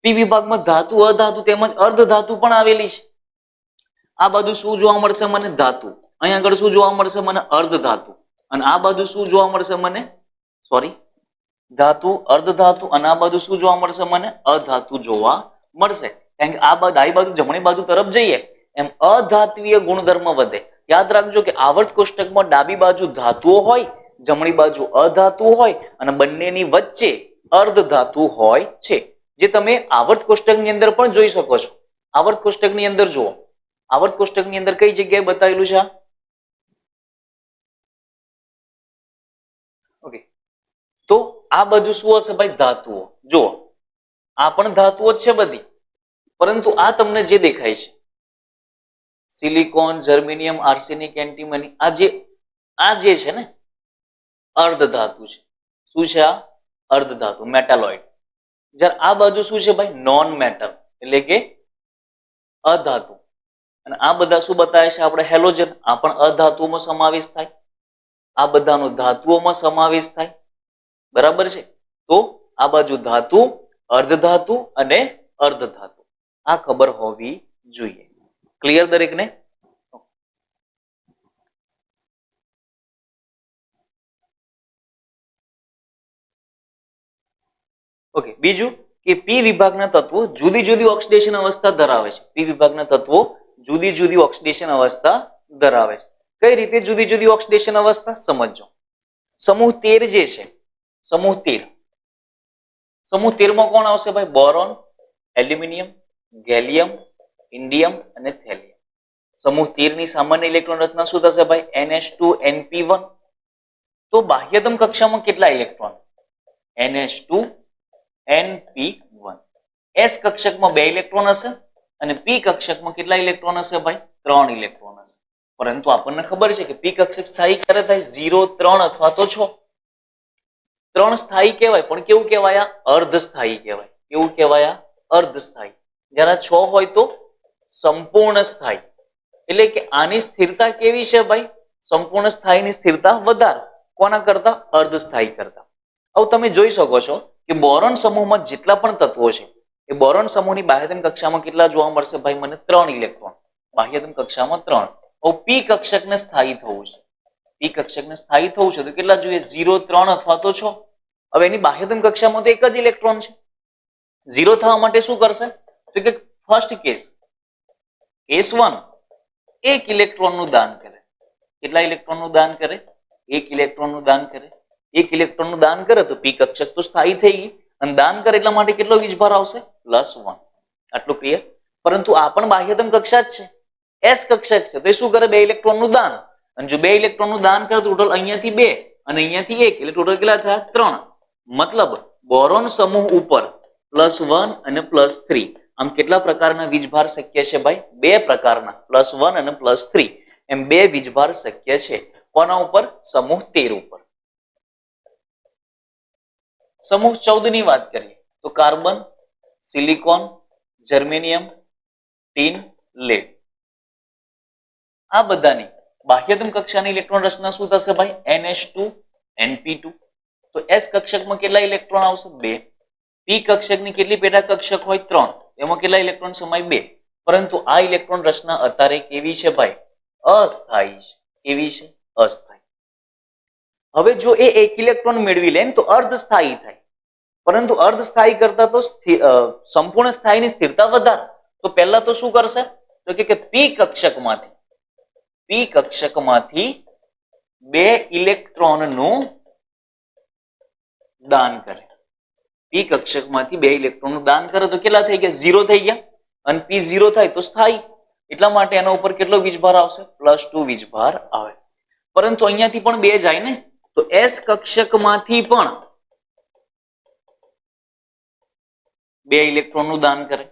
પી વિભાગમાં ધાતુ, અધાતુ તેમજ અર્ધ ધાતુ પણ આવેલી છે. આ બાજુ શું જોવા મળશે મને? ધાતુ. અહીં આગળ શું જોવા મળશે મને? અર્ધ ધાતુ. અને આ બાજુ શું જોવા મળશે મને? સોરી, ધાતુ, અર્ધ ધાતુ, અને આ બાજુ શું જોવા મળશે મને? અધાતુ જોવા મળશે. કારણ કે આ ડાબી બાજુ જમણી બાજુ તરફ જઈએ એમ અધાત્વીય ગુણધર્મ વધે. યાદ રાખજો કે આવર્ત કોષ્ટકમાં ડાબી બાજુ ધાતુઓ હોય, જમણી બાજુ અધાતુ હોય, અને બંનેની વચ્ચે અર્ધ ધાતુ હોય છે, જે તમે આવર્ત કોષ્ટકની અંદર પણ જોઈ શકો છો. આવર્ત કોષ્ટકની અંદર જુઓ, આવર્ત કોષ્ટકની અંદર કઈ જગ્યાએ બતાવેલું છે? ઓકે, તો આ બધું શું હશે ભાઈ? ધાતુઓ. જુઓ, આ પણ ધાતુઓ જ છે બધી, પરંતુ આ તમને જે દેખાય છે સિલિકોન, જર્મેનિયમ, આર્સેનિક, એન્ટીમની, આ જે છે ને અર્ધ ધાતુ છે. શું છે આ? અર્ધ ધાતુ, મેટાલોઇડ. જ્યારે આ બાજુ શું છે ભાઈ? નોન મેટલ, એટલે કે અધાતુ. અને આ બધા શું બતાવે છે આપણે? હેલોજન. આ પણ અધાતુઓમાં સમાવેશ થાય. આ બધાનો ધાતુઓમાં સમાવેશ થાય. બરાબર છે? તો આ બાજુ ધાતુ, અર્ધ ધાતુ અને અર્ધ ધાતુ, આ ખબર હોવી જોઈએ. ક્લિયર દરેકને? ઓકે, બીજું કે પી વિભાગના તત્વો જુદી જુદી ઓક્સિડેશન અવસ્થા ધરાવે છે. પી વિભાગના તત્વો જુદી જુદી ઓક્સિડેશન અવસ્થા ધરાવે છે. કઈ રીતે જુદી જુદી ઓક્સિડેશન અવસ્થા? સમજો. સમૂહ 13 જે છે, સમૂહ 13, સમૂહ 13 માં કોણ આવશે ભાઈ? બોરોન, એલ્યુમિનિયમ, ગેલિયમ, ઇન્ડિયમ અને થેલિયમ. સમૂહ 13 ની સામાન્ય ઇલેક્ટ્રોન રચના શું થશે ભાઈ? NH2NP1. તો બાહ્યતમ કક્ષામાં કેટલા ઇલેક્ટ્રોન? NH2NP1. S કક્ષકમાં 2 ઇલેક્ટ્રોન હશે, અને પી કક્ષકમાં કેટલા ઇલેક્ટ્રોન હશે ભાઈ? 3 ઇલેક્ટ્રોન હશે. પરંતુ આપણને ખબર છે કે પી કક્ષક સ્થાયી ક્યારે થાય? 0, 3 અથવા તો 6. 3 સ્થાયી કહેવાય, પણ કેવું કહેવાય? અર્ધ સ્થાયી કહેવાય. કેવું કહેવાય? અર્ધ સ્થાયી. જ્યારે 6 હોય તો સંપૂર્ણ સ્થાયી. એટલે કે આની સ્થિરતા કેવી છે ભાઈ? સંપૂર્ણ સ્થાયીની સ્થિરતા વધારે. કોના કરતા? અર્ધ સ્થાયી કરતા. હવે તમે જોઈ શકો છો કે બોરોન સમૂહમાં જેટલા પણ તત્વો છે, એ બોરોન સમૂહની બાહ્યતમ કક્ષામાં કેટલા જોવા મળશે ભાઈ? મને 3 ઇલેક્ટ્રોન. બાહ્યતમ કક્ષામાં 3. હવે પી કક્ષકને સ્થાયી થવું છે. પી કક્ષકને સ્થાયી થવું છે તો કેટલા જોઈએ? 0, 3 અથવા તો 6. હવે એની બાહ્યતમ કક્ષામાં તો એક જ ઇલેક્ટ્રોન છે. 0 થવા માટે શું કરશે? તો કે ફર્સ્ટ કેસ, કેસ 1, 1 ઇલેક્ટ્રોનનું દાન કરે. કેટલા ઇલેક્ટ્રોનનું દાન કરે? 1 ઇલેક્ટ્રોનનું દાન કરે. 1 ઇલેક્ટ્રોનનું દાન કરે તો પી કક્ષક તો સ્થાયી થઈ ગઈ, અને દાન કરે એટલા માટે કેટલો વીજભાર આવશે? +1. આટલું ક્લિયર? પરંતુ આ પણ બાહ્યતમ કક્ષા જ છે, એસ કક્ષક છે, તો એ શું કરે? 2 ઇલેક્ટ્રોનનું દાન. અને જો 2 ઇલેક્ટ્રોનનું દાન કરે તો ટોટલ અહીંયાથી 2 અને અહીંયાથી 1 એટલે ટોટલ કેટલા થયા? 3. મતલબ બોરોન સમૂહ ઉપર +1 અને +3 આમ કેટલા પ્રકારના વીજભાર શક્ય છે ભાઈ? 2 પ્રકારના, +1 અને +3 એમ 2 વીજભાર શક્ય છે. કોના ઉપર? સમૂહ 13 ઉપર. સમૂહ 14 ની વાત કરીએ તો carbon, silicon, germanium, tin, lead. આ બધાની બાહ્યતમ કક્ષાની ઇલેક્ટ્રોન રચના શું થશે ભાઈ? NH2 NP2. તો S કક્ષકમાં કેટલા ઇલેક્ટ્રોન આવશે? 2. P કક્ષકની કેટલી પેટા કક્ષક હોય? 3. એમાં કેટલા ઇલેક્ટ્રોન સમાય? 2. પરંતુ આ ઇલેક્ટ્રોન રચના અત્યારે કેવી છે ભાઈ? અસ્થાયી છે. કેવી છે? અસ્થાયી. હવે જો એ 1 ઇલેક્ટ્રોન મેળવી લે તો અર્ધસ્થાયી થાય, પરંતુ અર્ધસ્થાયી કરતા તો સંપૂર્ણ સ્થાયીની સ્થિરતા વધારે. તો પહેલા તો શું કરશે? તો કે P કક્ષકમાંથી 2 ઇલેક્ટ્રોનનું દાન કરે. P કક્ષકમાંથી 2 ઇલેક્ટ્રોનનું દાન કરે તો કેટલા થઈ ગયા? 0 થઈ ગયા. અને P 0 થાય તો સ્થાયી. એટલા માટે એના ઉપર કેટલો વીજભાર આવશે? +2 વીજભાર આવે. પરંતુ અહીંયાથી પણ 2 જાય ને, તો S કક્ષકમાંથી પણ 2 ઇલેક્ટ્રોનનું દાન કરે.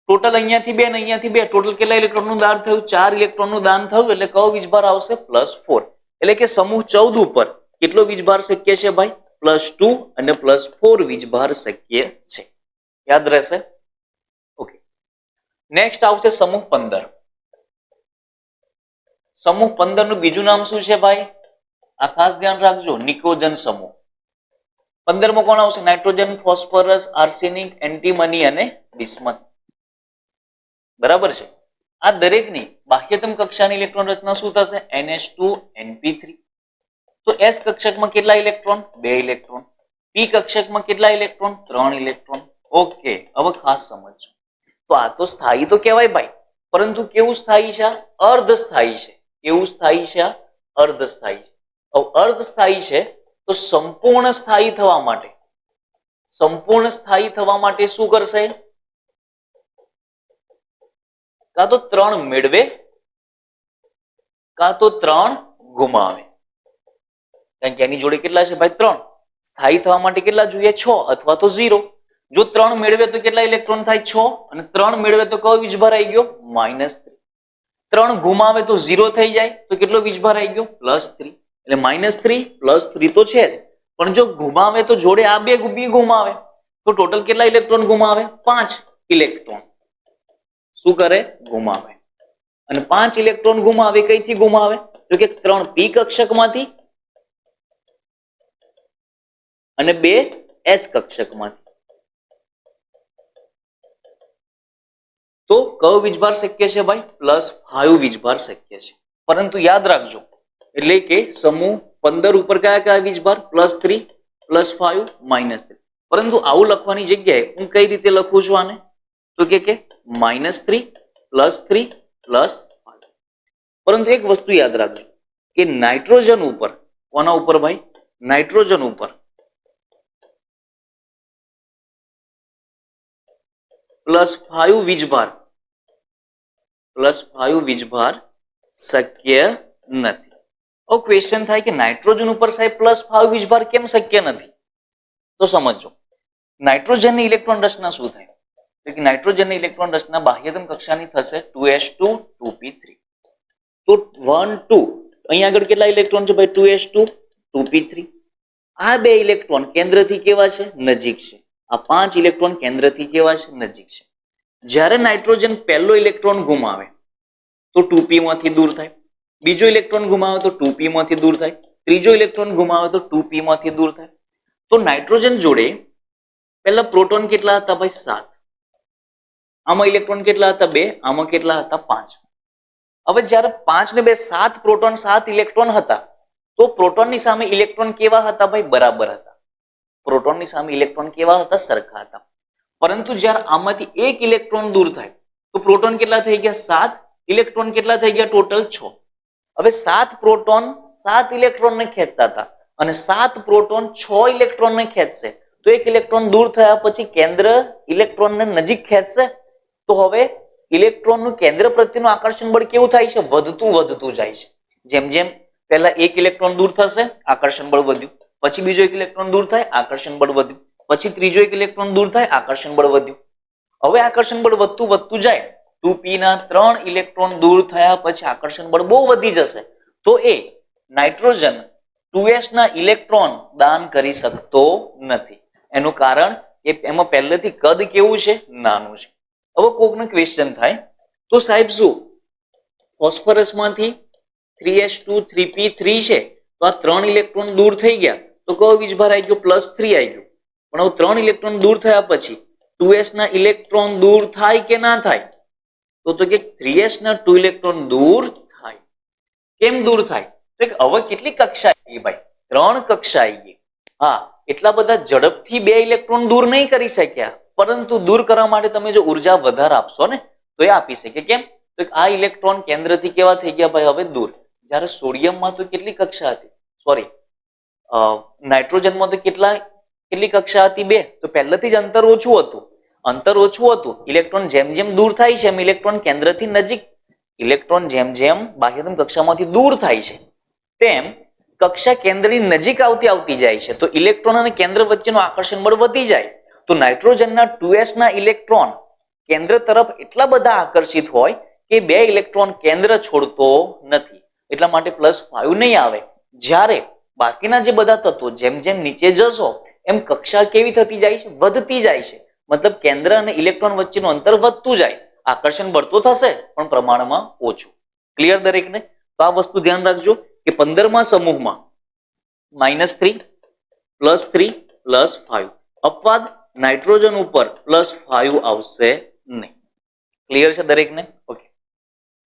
ટોટલ અહીંયાથી 2 અને અહીંયાથી 2 ટોટલ કેટલા ઇલેક્ટ્રોનનું દાન થયું? 4 ઇલેક્ટ્રોનનું દાન થયું. એટલે કયો વીજભાર આવશે? +4. એટલે કે સમૂહ 14 ઉપર કેટલો વીજભાર શક્ય છે ભાઈ? +2 અને +4 વીજભાર શક્ય છે. યાદ રહેશે? ઓકે. નેક્સ્ટ આવશે સમૂહ 15. સમૂહ 15 નું બીજું નામ શું છે ભાઈ? આ ખાસ ધ્યાન રાખજો, નિકોજન સમૂહ. 15 માં કોણ આવશે? નાઇટ્રોજન, ફોસ્ફરસ, આર્સેનિક, એન્ટીમની અને બિસ્મથ. બરાબર છે. આ દરેકની બાહ્યતમ કક્ષાની ઇલેક્ટ્રોન રચના શું થશે? NH2 NP3. તો S કક્ષકમાં કેટલા ઇલેક્ટ્રોન? 2 ઇલેક્ટ્રોન. P કક્ષકમાં કેટલા ઇલેક્ટ્રોન? 3 ઇલેક્ટ્રોન. ઓકે, હવે ખાસ સમજો. તો આ તો સ્થાયી તો કહેવાય ભાઈ, પરંતુ કેવું સ્થાયી છે? અર્ધસ્થાયી છે. કેવું સ્થાયી છે? અર્ધસ્થાયી. હવે અર્ધસ્થાયી છે તો સંપૂર્ણ સ્થાયી થવા માટે શું કરશે? કાં તો 3 મેળવે કાં તો 3 ગુમાવે. કારણ કે એની જોડે કેટલા છે ભાઈ? 3. સ્થાયી થવા માટે કેટલા જોઈએ? 6 અથવા તો 0. જો 3 મેળવે તો કેટલા ઇલેક્ટ્રોન થાય? 6. અને 3 મેળવે તો કયો વીજભાર આવી ગયો? -3. 3 ગુમાવે તો 0 થઈ જાય તો કેટલો વીજભાર આવી ગયો? +3. એટલે -3 +3 તો છે જ, પણ જો ગુમાવે તો જોડે આ 2 ગુમાવે તો ટોટલ કેટલા ઇલેક્ટ્રોન ગુમાવે? 5 ઇલેક્ટ્રોન. શું કરે? ગુમાવે. અને 5 ઇલેક્ટ્રોન ગુમાવે કઈથી ગુમાવે? તો કે 3 P કક્ષકમાંથી અને 2 S કક્ષકમાંથી. તો કયો વીજભાર શક્ય છે ભાઈ? +5 વીજભાર શક્ય છે. પરંતુ યાદ રાખજો, એટલે કે સમૂહ 15 ઉપર કયા કયા વીજભાર? +3, +5, -3. પરંતુ આવું લખવાની જગ્યાએ હું કઈ રીતે લખું છું આને? તો કે -3, +3, +5. પરંતુ એક વસ્તુ યાદ રાખજો કે નાઇટ્રોજન ઉપર, કોના ઉપર ભાઈ? નાઇટ્રોજન ઉપર +5 વીજભાર શક્ય નથી. હવે ક્વેશ્ચન થાય કે નાઇટ્રોજન ઉપર સાહેબ +5 વીજભાર કેમ શક્ય નથી? તો સમજો, નાઇટ્રોજનની ઇલેક્ટ્રોન રચના શું થાય? તો કે નાઇટ્રોજનની ઇલેક્ટ્રોન રચના બાહ્યતમ કક્ષાની થશે 2s2 2p3. તો 1 2 અહીંયા આગળ કેટલા ઇલેક્ટ્રોન છે ભાઈ? 2s2 2p3. આ 2 ઇલેક્ટ્રોન કેન્દ્રથી કેવા છે? નજીક છે. આ 5 ઇલેક્ટ્રોન કેન્દ્રથી કેવા છે? નજીક છે. જ્યારે નાઇટ્રોજન પહેલો ઇલેક્ટ્રોન ગુમાવે તો 2p માંથી દૂર થાય, બીજો ઇલેક્ટ્રોન ગુમાવે તો 2p માંથી દૂર થાય, ત્રીજો ઇલેક્ટ્રોન ગુમાવે તો 2p માંથી દૂર થાય. તો નાઇટ્રોજન જોડે પહેલા પ્રોટોન કેટલા હતા ભાઈ? 7. આમાં ઇલેક્ટ્રોન કેટલા હતા? 2. આમાં કેટલા હતા? 5. હવે જ્યારે 5 ને 2 7 પ્રોટોન 7 ઇલેક્ટ્રોન હતા, તો પ્રોટોનની સામે ઇલેક્ટ્રોન કેવા હતા ભાઈ? બરાબર હતા. પ્રોટોનની સામે ઇલેક્ટ્રોન કેવા હતા? સરખા હતા. પરંતુ જ્યારે આમાંથી એક ઇલેક્ટ્રોન દૂર થાય તો પ્રોટોન કેટલા થઈ ગયા? 7. ઇલેક્ટ્રોન કેટલા થઈ ગયા? ટોટલ 6. હવે 7 પ્રોટોન 7 ઇલેક્ટ્રોનને ખેંચતા હતા અને 7 પ્રોટોન 6 ઇલેક્ટ્રોનને ખેંચશે, તો એક ઇલેક્ટ્રોન દૂર થયા પછી કેન્દ્ર ઇલેક્ટ્રોનને નજીક ખેંચશે. તો હવે ઇલેક્ટ્રોનનું કેન્દ્ર પ્રત્યેનું આકર્ષણ બળ કેવું થાય છે? વધતું જાય છે. જેમ જેમ પહેલા એક ઇલેક્ટ્રોન દૂર થશે, આકર્ષણ બળ વધ્યું, પછી બીજો એક ઇલેક્ટ્રોન દૂર થાય, આકર્ષણ બળ વધ્યું, પછી ત્રીજો એક ઇલેક્ટ્રોન દૂર થાય, આકર્ષણ બળ વધ્યું. હવે આકર્ષણ બળ વધતું જાય, 2p ના 3 ઇલેક્ટ્રોન દૂર થયા પછી આકર્ષણ બળ બહુ વધી જશે, તો એ નાઇટ્રોજન 2s ના ઇલેક્ટ્રોન દાન કરી શકતો નથી. એનું કારણ કે એમાં પહેલેથી કદ કેવું છે? નાનું છે. હવે કોકનો ક્વેશ્ચન થાય, તો સાહેબ શું ફોસ્ફરસમાંથી 3s2 3p3 છે, તો આ 3 ઇલેક્ટ્રોન દૂર થઈ ગયા, તો કયો વીજભાર આવી ગયો? +3 આવી ગયો. પણ હવે 3 ઇલેક્ટ્રોન દૂર થયા પછી 2s ના ઇલેક્ટ્રોન દૂર થાય કે ના થાય? તો કે 3s ના 2 ઇલેક્ટ્રોન દૂર થાય. કેમ દૂર થાય? તો હવે કેટલી કક્ષા આવી ગઈ ભાઈ? 3 કક્ષા આવી ગઈ. હા, એટલા બધા ઝડપથી 2 ઇલેક્ટ્રોન દૂર નહીં કરી શક્યા, પરંતુ દૂર કરવા માટે તમે જો ઉર્જા વધારે આપશો ને તો એ આપી શકે. કેમ? તો આ ઇલેક્ટ્રોન કેન્દ્રથી કેવા થઈ ગયા ભાઈ? હવે દૂર. જ્યારે સોડિયમમાં તો કેટલી કક્ષા હતી? સોરી, નાઇટ્રોજનમાં તો કેટલી કક્ષા હતી? 2. તો પહેલેથી જ અંતર ઓછું હતું. ઇલેક્ટ્રોન જેમ જેમ દૂર થાય છે એમ ઇલેક્ટ્રોન કેન્દ્રથી નજીક, ઇલેક્ટ્રોન જેમ જેમ બાહ્યતમ કક્ષામાંથી દૂર થાય છે તેમ કક્ષા કેન્દ્રની નજીક આવતી જાય છે, તો ઇલેક્ટ્રોન અને કેન્દ્ર વચ્ચેનું આકર્ષણ બળ વધી જાય. તો નાઇટ્રોજનના 2s ના ઇલેક્ટ્રોન કેન્દ્ર તરફ એટલા બધા આકર્ષિત હોય કે 2 ઇલેક્ટ્રોન કેન્દ્ર છોડતો નથી, એટલા માટે +5 નહીં આવે. જ્યારે બાકીના જે બધા તત્વો જેમ જેમ નીચે જશો એમ કક્ષા કેવી થતી જાય છે? વધતી જાય છે. મતલબ કેન્દ્ર અને ઇલેક્ટ્રોન વચ્ચેનું અંતર વધતું જાય. આકર્ષણ બળ તો થશે પણ પ્રમાણમાં ઓછું. ક્લિયર દરેકને? તો આ વસ્તુ ધ્યાન રાખજો કે 15મા સમૂહમાં -3 +3 +5 અપવાદ નાઇટ્રોજન ઉપર +5 આવશે નહીં. ક્લિયર છે દરેકને? ઓકે.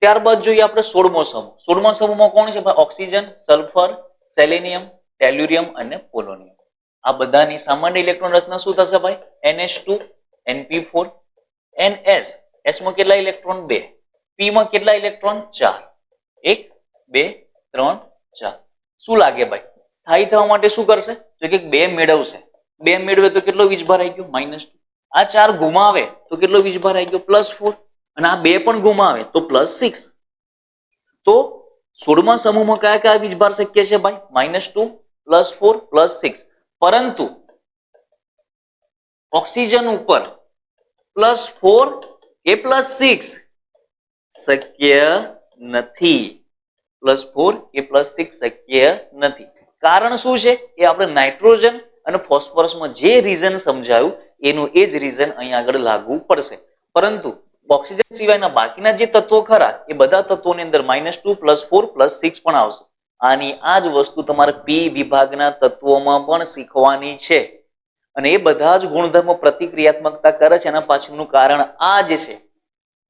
ત્યારબાદ જોઈએ આપણે 16મો સમૂહ. 16મા સમૂહમાં કોણ છે ભાઈ? ઓક્સિજન, સલ્ફર, સેલેનિયમ, ટેલ્યુરિયમ અને પોલોનિયમ. આ બધાની સામાન્ય ઇલેક્ટ્રોન રચના શું થશે ભાઈ? NH2 NP4 NS. S માં કેટલા ઇલેક્ટ્રોન? 2. P માં કેટલા ઇલેક્ટ્રોન? 4. 1 2 3 4. શું લાગે ભાઈ? સ્થાયી થવા માટે શું કરશે? તો કે 2 મેળવશે. 2 મેળવે તો કેટલો વીજભાર આવી ગયો? -2. આ 4 ગુમાવે તો કેટલો વીજભાર આવી ગયો? +4. અને આ 2 પણ ગુમાવે તો +6. તો 16મા સમૂહમાં કયા કયા વીજભાર શક્ય છે ભાઈ? -2 +4 +6. પરંતુ ઓક્સિજન ઉપર +4 કે +6 શક્ય નથી. +4 કે +6 શક્ય નથી. કારણ શું છે? એ આપણે નાઇટ્રોજન અને ફોસ્ફરસમાં જે રીઝન સમજાયું એનું એ જ રીઝન અહીં આગળ લાગુ પડશે. પરંતુ ઓક્સિજન સિવાયના બાકીના જે તત્વો ખરા એ બધા તત્વોની અંદર -2 +4 +6 પણ આવશે. આની આ જ વસ્તુ તમારે પી વિભાગના તત્વોમાં પણ શીખવાની છે. અને એ બધા જ ગુણધર્મો પ્રતિક્રિયાત્મકતા કરે છે. એના પાછળનું કારણ આ જ છે.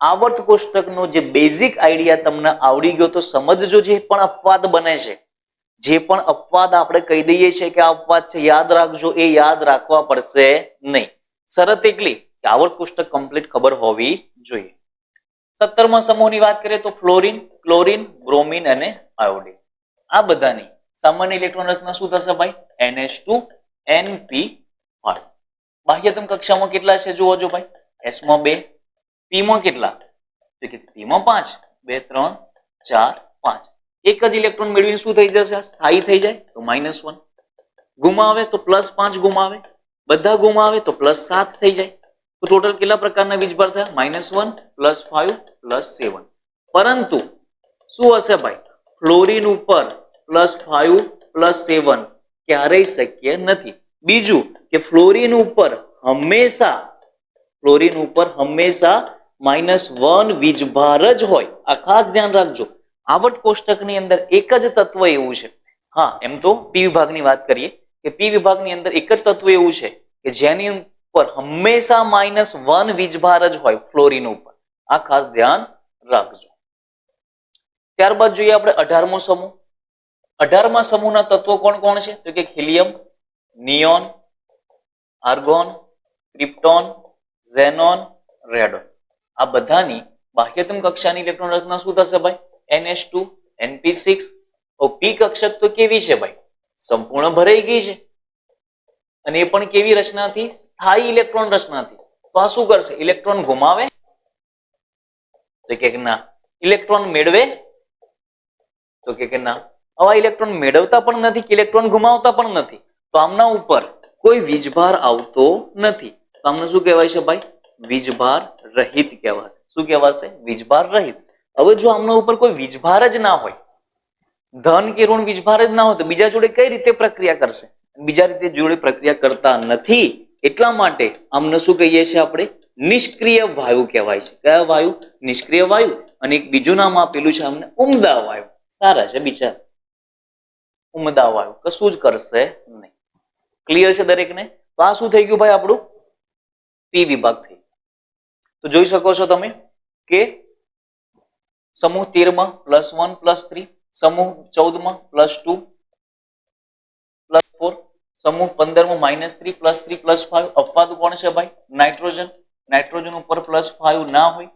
આવર્ત કોષ્ટકનો જે બેઝિક આઈડિયા તમને આવડી ગયો તો સમજજો. જે પણ અપવાદ બને છે, જે પણ અપવાદ આપણે કહી દઈએ છીએ કે આ અપવાદ છે, યાદ રાખજો. એ યાદ રાખવા પડશે નહીં. શરત એટલી કે આવર્ત કોષ્ટક કમ્પ્લીટ ખબર હોવી જોઈએ. 17મા સમૂહની વાત કરીએ તો ફ્લોરિન, ક્લોરિન, બ્રોમિન અને આયોડિન. આ બધાની સામાન્ય ઇલેક્ટ્રોન રચના શું થશે ભાઈ? NH2 NP5. બાહ્યતમ કક્ષામાં કેટલા છે જુઓ ભાઈ? S માં 2, P માં કેટલા? તો કે P માં 5. 2 3 4 5. એક જ ઇલેક્ટ્રોન મેળવીને શું થઈ જશે? સ્થાયી થઈ જાય તો -1. ગુમાવે તો +5 ગુમાવે. બધા ગુમાવે તો +7 થઈ જાય. તો ટોટલ કેટલા પ્રકારના વીજભાર થયા? -1 +5 +7. પરંતુ શું હશે ભાઈ? ફ્લોરિન ઉપર +5 +7 ક્યારેય શક્ય નથી. બીજું કે ફ્લોરિન ઉપર હંમેશા -1 વીજભાર જ હોય. આ ખાસ ધ્યાન રાખજો. આવર્ત કોષ્ટકની અંદર એક જ તત્વ એવું છે. હા, એમ તો પી વિભાગની વાત કરીએ કે પી વિભાગની અંદર એક જ તત્વ એવું છે કે જેની ઉપર હંમેશા -1 વીજભાર જ હોય, ફ્લોરિન ઉપર. આ ખાસ ધ્યાન રાખજો. ત્યારબાદ જોઈએ આપણે 18મો સમૂહ. 18મા સમૂહના તત્વો કોણ કોણ છે? તો કે helium, neon, argon, krypton, xenon, radon. આ બધાની બાહ્યતમ કક્ષાની ઇલેક્ટ્રોન રચના શું થશે ભાઈ? NH2 NP6. પી કક્ષક તો કેવી છે ભાઈ? સંપૂર્ણ ભરાઈ ગઈ છે. અને એ પણ કેવી રચનાથી? સ્થાયી ઇલેક્ટ્રોન રચનાથી. તો આ શું કરશે? ઇલેક્ટ્રોન ગુમાવે તો કે ના. ઇલેક્ટ્રોન મેળવે? તો કે ના. આવા ઇલેક્ટ્રોન મેળવતા પણ નથી કે ઇલેક્ટ્રોન ગુમાવતા પણ નથી. તો આમના ઉપર કોઈ વીજભાર આવતો નથી. તો આમને શું કહેવાય છે ભાઈ? વીજભાર રહિત કહેવાશે. શું કહેવાશે? વીજભાર રહિત. હવે જો આમના ઉપર કોઈ વીજભાર જ ના હોય, ધન કે ઋણ વીજભાર જ ના હોય, તો બીજા જોડે કઈ રીતે પ્રક્રિયા કરશે? બીજા રીતે જોડે પ્રક્રિયા કરતા નથી, એટલા માટે આમને શું કહીએ છીએ આપણે? નિષ્ક્રિય વાયુ કહેવાય છે. કયા વાયુ? નિષ્ક્રિય વાયુ. અને એક બીજું નામ આપેલું છે અમને ઉમદા વાયુ. સારા છે બિચારા, ઉમદા વાયુ કશું જ કરશે નહીં. ક્લિયર છે દરેકને? તો આ શું થઈ ગયું ભાઈ? આપણું પી વિભાગ થઈ ગયું. તો જોઈ શકો છો તમે કે સમૂહ 13 માં +1 +3, સમૂહ 14 માં +2 +4, સમૂહ 15 માં -3 +3 +5. અપવાદ કોણ છે ભાઈ? નાઇટ્રોજન. નાઇટ્રોજન ઉપર +5 ના હોય.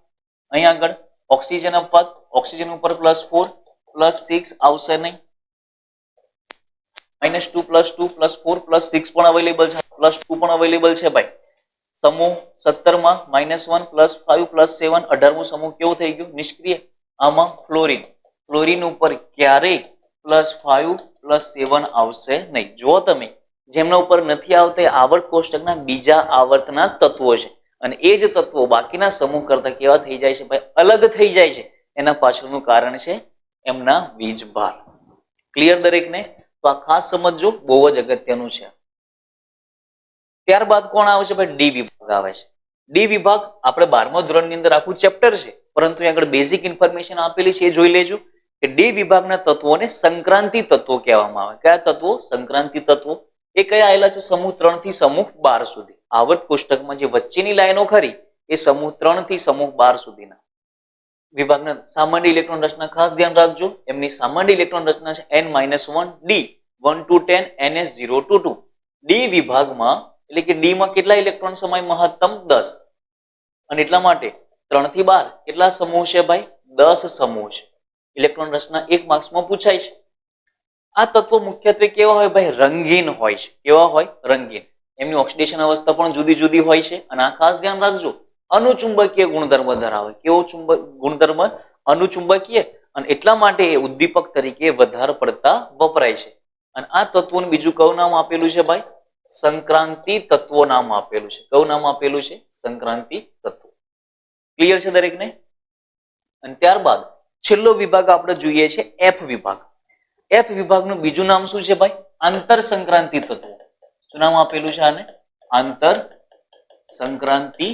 અહીં આગળ ઓક્સિજન અપવાદ, ઓક્સિજન ઉપર +4 +6 આવશે નહીં. -2 +2 +4 +6 પણ અવેલેબલ છે, +2 પણ અવેલેબલ છે ભાઈ. સમૂહ 17 માં -1 +5 +7, 18મો સમૂહ કેવો થઈ ગયો? નિષ્ક્રિય. આમાં ફ્લોરિન. ફ્લોરિન ઉપર ક્યારેય +5 +7 આવશે નહીં. જો તમે જેમના ઉપર નથી આવતા આવર્ત કોષ્ટકના બીજા આવર્તના તત્વો છે, અને એ જ તત્વો બાકીના સમૂહ કરતા કેવા થઈ જાય છે ભાઈ? અલગ થઈ જાય છે. એના પાછળનું કારણ છે એમના વીજભાર. ક્લિયર દરેકને? તો આ ખાસ સમજજો, બહુ જ અગત્યનું છે. ત્યારબાદ કોણ આવે છે ભાઈ? ડી વિભાગ આવે છે. ડી વિભાગ આપણે 12મા ધોરણની અંદર આખું ચેપ્ટર છે, પરંતુ અહીં આગળ બેઝિક ઇન્ફોર્મેશન આપેલી છે એ જોઈ લેજો કે ડી વિભાગના તત્વોને સંક્રાંતિ તત્વો કહેવામાં આવે. કયા તત્વો? સંક્રાંતિ તત્વો. એ કયા આવેલા છે? સમૂહ 3 થી સમૂહ 12 સુધી. આવર્ત કોષ્ટકમાં જે વચ્ચેની લાઈનો ખરી એ સમૂહ 3 થી સમૂહ 12 સુધીના વિભાગના સામાન્ય ઇલેક્ટ્રોન રચના ખાસ ધ્યાન રાખજો. એમની સામાન્ય ઇલેક્ટ્રોન રચના છે n-1 D 1 to 10 ns0 to 2. D વિભાગમાં એટલે કે ડી માં કેટલા ઇલેક્ટ્રોન સમાય? મહત્તમ 10. અને એટલા માટે 3 થી 12 કેટલા સમૂહ છે ભાઈ? 10 સમૂહ છે. ઇલેક્ટ્રોન રચના 1 માર્ક્સમાં પૂછાય છે. આ તત્વો મુખ્યત્વે કેવા હોય ભાઈ? રંગીન હોય છે. કેવા હોય? રંગીન. એમની ઓક્સિડેશન અવસ્થા પણ જુદી જુદી હોય છે. અને આ ખાસ ધ્યાન રાખજો, અનુચુંબકીય ગુણધર્મ ધરાવે. કેવો ગુણધર્મ? અનુચુંબકીય. અને એટલા માટે એ ઉદ્દીપક તરીકે વધારે પડતા વપરાય છે. અને આ તત્વોનું બીજું કયું નામ આપેલું છે ભાઈ? સંક્રાંતિ તત્વો નામ આપેલું છે. કયું નામ આપેલું છે? સંક્રાંતિ તત્વો. ક્લિયર છે દરેકને? અને ત્યારબાદ છેલ્લો વિભાગ આપણે જોઈએ છે એફ વિભાગ. એફ વિભાગનું બીજું નામ શું છે ભાઈ? આંતર સંક્રાંતિ તત્વો. શું નામ આપેલું છે આને? આંતર સંક્રાંતિ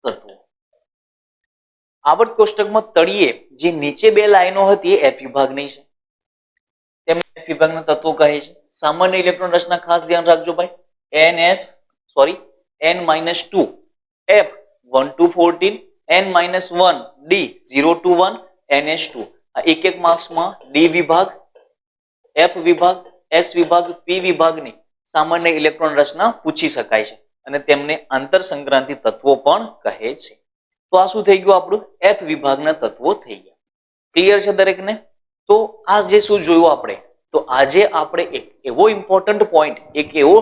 તત્વો. આવર્ત કોષ્ટકમાં તળિયે જે નીચે બે લાઈનો હતી એ એફ વિભાગની છે. તેમને એફ વિભાગના તત્વો કહે છે. સામાન્ય ઇલેક્ટ્રોન રચના ખાસ ધ્યાન રાખજો ભાઈ. n-2 f 1 to 14, n-1 d 0 to 1 ns2. આ એક એક માર્ક્સમાં ડી વિભાગ, એફ વિભાગ, એસ વિભાગ, પી વિભાગની સામાન્ય ઇલેક્ટ્રોન રચના પૂછી શકાય છે. અને તેમને આંતર સંક્રાંતિ તત્વો પણ કહે છે. તો આ શું થઈ ગયું? આપણું એફ વિભાગના તત્વો થઈ ગયા. ક્લિયર છે દરેકને? તો આ જે શું જોયું આપણે? તો આજે આપણે એક એવો ઇમ્પોર્ટન્ટ પોઈન્ટ, એક એવો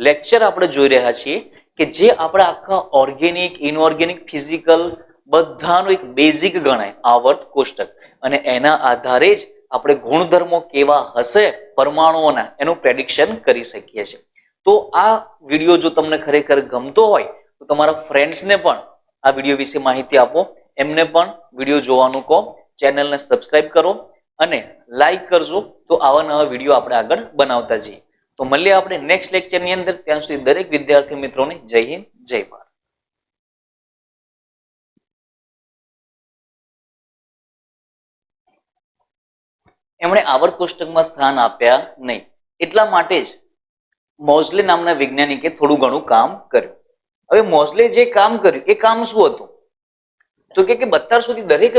લેક્ચર આપણે જોઈ રહ્યા છીએ કે જે આપણે આખા ઓર્ગેનિક, ઇનઓર્ગેનિક, ફિઝિકલ બધાનો એક બેઝિક ગણાય, આવર્ત કોષ્ટક. અને એના આધારે જ આપણે ગુણધર્મો કેવા હશે પરમાણુઓના એનું પ્રેડિક્શન કરી શકીએ છીએ. તો આ વિડીયો જો તમને ખરેખર ગમતો હોય તો તમારા ફ્રેન્ડ્સને પણ આ વિડીયો વિશે માહિતી આપો, એમને પણ વિડીયો જોવાનું કહો, ચેનલને સબસ્ક્રાઇબ કરો અને લાઈક કરજો. તો આવા નવા વિડીયો આપણે આગળ બનાવતા જઈએ. તો મળીએ આપણે નેક્સ્ટ લેક્ચરની અંદર. ત્યાં સુધી દરેક વિદ્યાર્થી મિત્રોને જય હિન્દ, જય ભારત. એમણે આવર્ત કોષ્ટકમાં સ્થાન આપ્યા નહીં. એટલા માટે જ મોઝલે નામના વૈજ્ઞાનિકે થોડું ઘણું કામ કર્યું. હવે મોઝલે જે કામ કર્યું એ કામ શું હતું? તો કે અત્યાર સુધી દરેક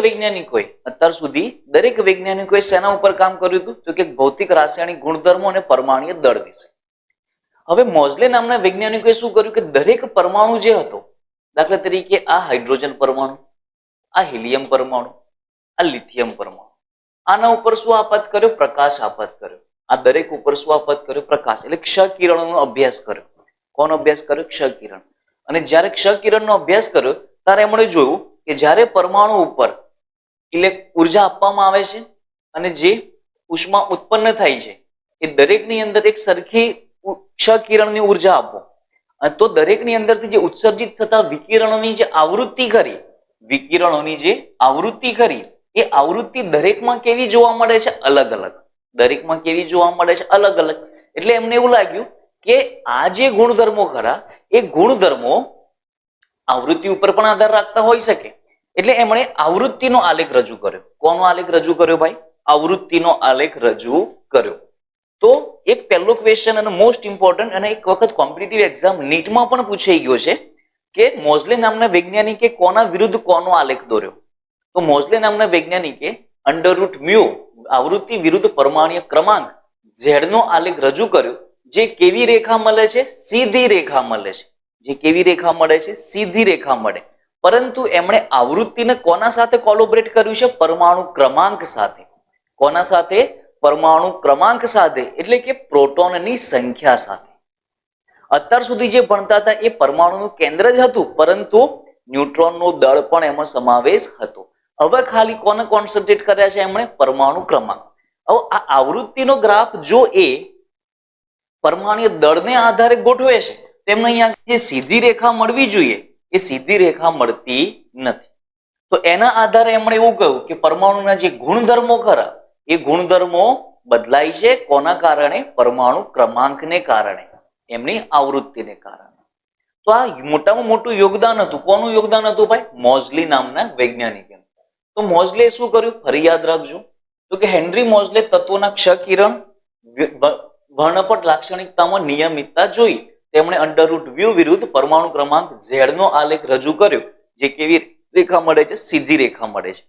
વૈજ્ઞાનિકોએ શેના ઉપર કામ કર્યું હતું? તો કે ભૌતિક, રાસાયણિક ગુણધર્મો અને પરમાણુય દળ વિશે. હવે મોઝલે નામના વૈજ્ઞાનિકોએ શું કર્યું કે દરેક પરમાણુ જે હતો, દાખલા તરીકે આ હાઇડ્રોજન પરમાણુ, આ હિલિયમ પરમાણુ, આ લિથિયમ પરમાણુ, આના ઉપર શું આપાત કર્યો? પ્રકાશ આપાત કર્યો. આ દરેક ઉપર શું આપાત કર્યો? પ્રકાશ. એટલે ક્ષ કિરણોનો અભ્યાસ કર્યો. કોનો અભ્યાસ કર્યો? ક્ષ કિરણ. અને જ્યારે ક્ષ કિરણનો અભ્યાસ કર્યો ત્યારે એમણે જોયું કે જ્યારે પરમાણુ ઉપર ઉર્જા આપવામાં આવે છે અને જે ઉષ્મા ઉત્પન્ન થાય છે એ દરેકની અંદર એક સરખી ક્ષ કિરણની ઉર્જા આપો, તો દરેકની અંદરથી જે ઉત્સર્જિત થતા વિકિરણોની જે આવૃત્તિ કરી, વિકિરણોની જે આવૃત્તિ કરી એ આવૃત્તિ દરેકમાં કેવી જોવા મળે છે? અલગ અલગ. દરેકમાં કેવી જોવા મળે છે? અલગ અલગ. એટલે એમને એવું લાગ્યું કે આ જે ગુણધર્મો ખરા એ ગુણધર્મો આવૃત્તિ ઉપર પણ આધાર રાખતા હોઈ શકે. એટલે એમણે આવૃત્તિનો આલેખ રજૂ કર્યો. કોનો આલેખ રજૂ કર્યો ભાઈ? આવૃત્તિનો આલેખ રજૂ કર્યો. તો એક પહેલો ક્વેશ્ચન અને મોસ્ટ ઇમ્પોર્ટન્ટ, અને એક વખત કોમ્પિટિટિવ એક્ઝામ નીટમાં પણ પૂછાઈ ગયો છે કે મોઝલે નામના વૈજ્ઞાનિકે કોના વિરુદ્ધ કોનો આલેખ દોર્યો? તો મોઝલે નામના વૈજ્ઞાનિકે અંડરરૂટ મ્યુ આવૃત્તિ વિરુદ્ધ પરમાણ્વીય ક્રમાંક ઝેડ નો આલેખ રજૂ કર્યો, જે કેવી રેખા મળે છે? સીધી રેખા મળે છે. જે કેવી રેખા મળે છે? સીધી રેખા મળે. પરંતુ એમણે આવૃત્તિને કોના સાથે કોલોબરેટ કર્યું છે? પરમાણુ ક્રમાંક સાથે. કોના સાથે? પરમાણુ ક્રમાંક સાથે, એટલે કે પ્રોટોનની સંખ્યા સાથે. અત્યાર સુધી જે ભણતા હતા એ પરમાણુનું કેન્દ્ર જ હતું, પરંતુ ન્યુટ્રોનનો દળ પણ એમાં સમાવેશ હતો. હવે ખાલી કોને કોન્સન્ટ્રેટ કર્યા છે એમણે? પરમાણુ ક્રમાંક. હવે આ આવૃત્તિનો ગ્રાફ જો એ પરમાણ્વીય દળને આધારે ગોઠવે છે, તેમને અહીંયા જે સીધી રેખા મળવી જોઈએ એ સીધી રેખા મળતી નથી. તો એના આધારે એમણે એવું કહ્યું કે પરમાણુના જે ગુણધર્મો ખરા એ ગુણધર્મો બદલાય છે. કોના કારણે? પરમાણુ ક્રમાંકને કારણે, એમની આવૃત્તિને કારણે. તો આ મોટામાં મોટું યોગદાન હતું. કોનું યોગદાન હતું ભાઈ? મોઝલી નામના વૈજ્ઞાનિકે. તો મોઝલે શું કર્યું? ફરી યાદ રાખજો. તો કે હેનરી મોઝલે તત્વોના ક્ષ કિરણ વર્ણપટ લાક્ષણિકતામાં નિયમિતતા જોઈ. તેમણે અંડરરૂટ વ્યુ વિરુદ્ધ પરમાણુ ક્રમાંક ઝેડ નો આલેખ રજૂ કર્યો, જે કેવી રેખા મળે છે? સીધી રેખા મળે છે.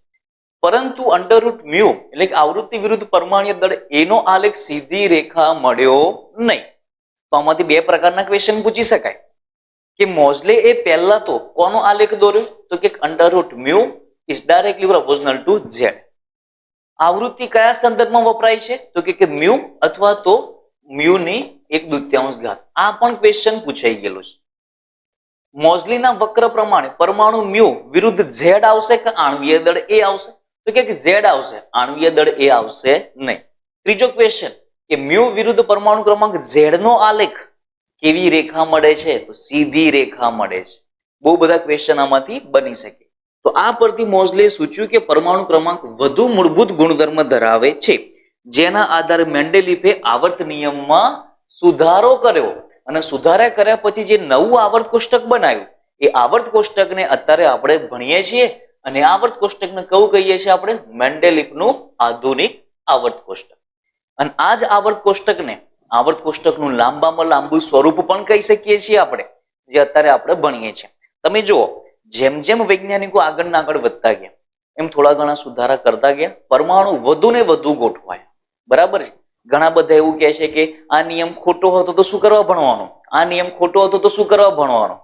પરંતુ અંડરરૂટ મ્યુ એટલે કે આવૃત્તિ વિરુદ્ધ પરમાણ્વીય દળ એનો આલેખ સીધી રેખા મળ્યો નહીં. તો આમાંથી બે પ્રકારના ક્વેશ્ચન પૂછી શકાય કે મોઝલે એ પહેલા તો કોનો આલેખ દોર્યો? તો કે under root mu is directly proportional to Z. આવૃત્તિ કયા સંદર્ભમાં વપરાય છે? તો કે મ્યુ અથવા તો મ્યુ ની 1/2. આ પણ ક્વેશ્ચન પૂછાઈ ગયેલો છે. મોઝલીના વક્ર પ્રમાણે પરમાણુ મ્યુ વિરુદ્ધ ઝેડ આવશે કે આણ્વીય દળ એ આવશે? તો કે ઝેડ આવશે, આણ્વીય દળ એ આવશે નહીં. ત્રીજો ક્વેશ્ચન કે મ્યુ વિરુદ્ધ પરમાણુ ક્રમાંક ઝેડ નો આલેખ કેવી રેખા મળે છે? તો સીધી રેખા મળે છે. બહુ બધા ક્વેશ્ચન આમાંથી બની શકે. તો આ પરથી મોઝલે સૂચ્યું કે પરમાણુ ક્રમાંક વધુ મૂળભૂત ગુણધર્મ ધરાવે છે, જેના આધારે મેન્ડેલીફે આવર્ત નિયમમાં સુધારો કર્યો. અને સુધારા કર્યા પછી જે નવું આવર્ત કોષ્ટક બનાવ્યું એ આવર્ત કોષ્ટકને અત્યારે આપણે ભણીએ છીએ, અને આવર્ત કોષ્ટકને કયું કહીએ છીએ આપણે? મેન્ડેલીફનું આધુનિક આવર્ત કોષ્ટક. અને આ જ આવર્ત કોષ્ટકને આવર્ત કોષ્ટકનું લાંબામાં લાંબુ સ્વરૂપ પણ કહી શકીએ છીએ આપણે, જે અત્યારે આપણે ભણીએ છીએ. તમે જુઓ, જેમ જેમ વૈજ્ઞાનિકો આગળ ને આગળ વધતા ગયા એમ થોડા ઘણા સુધારા કરતા ગયા, પરમાણુ વધુ ને વધુ ગોઠવાયા. બરાબર છે? ઘણા બધા એવું કહે છે કે આ નિયમ ખોટો હતો તો શું કરવા ભણવાનો? આ નિયમ ખોટો હતો તો શું કરવા ભણવાનો?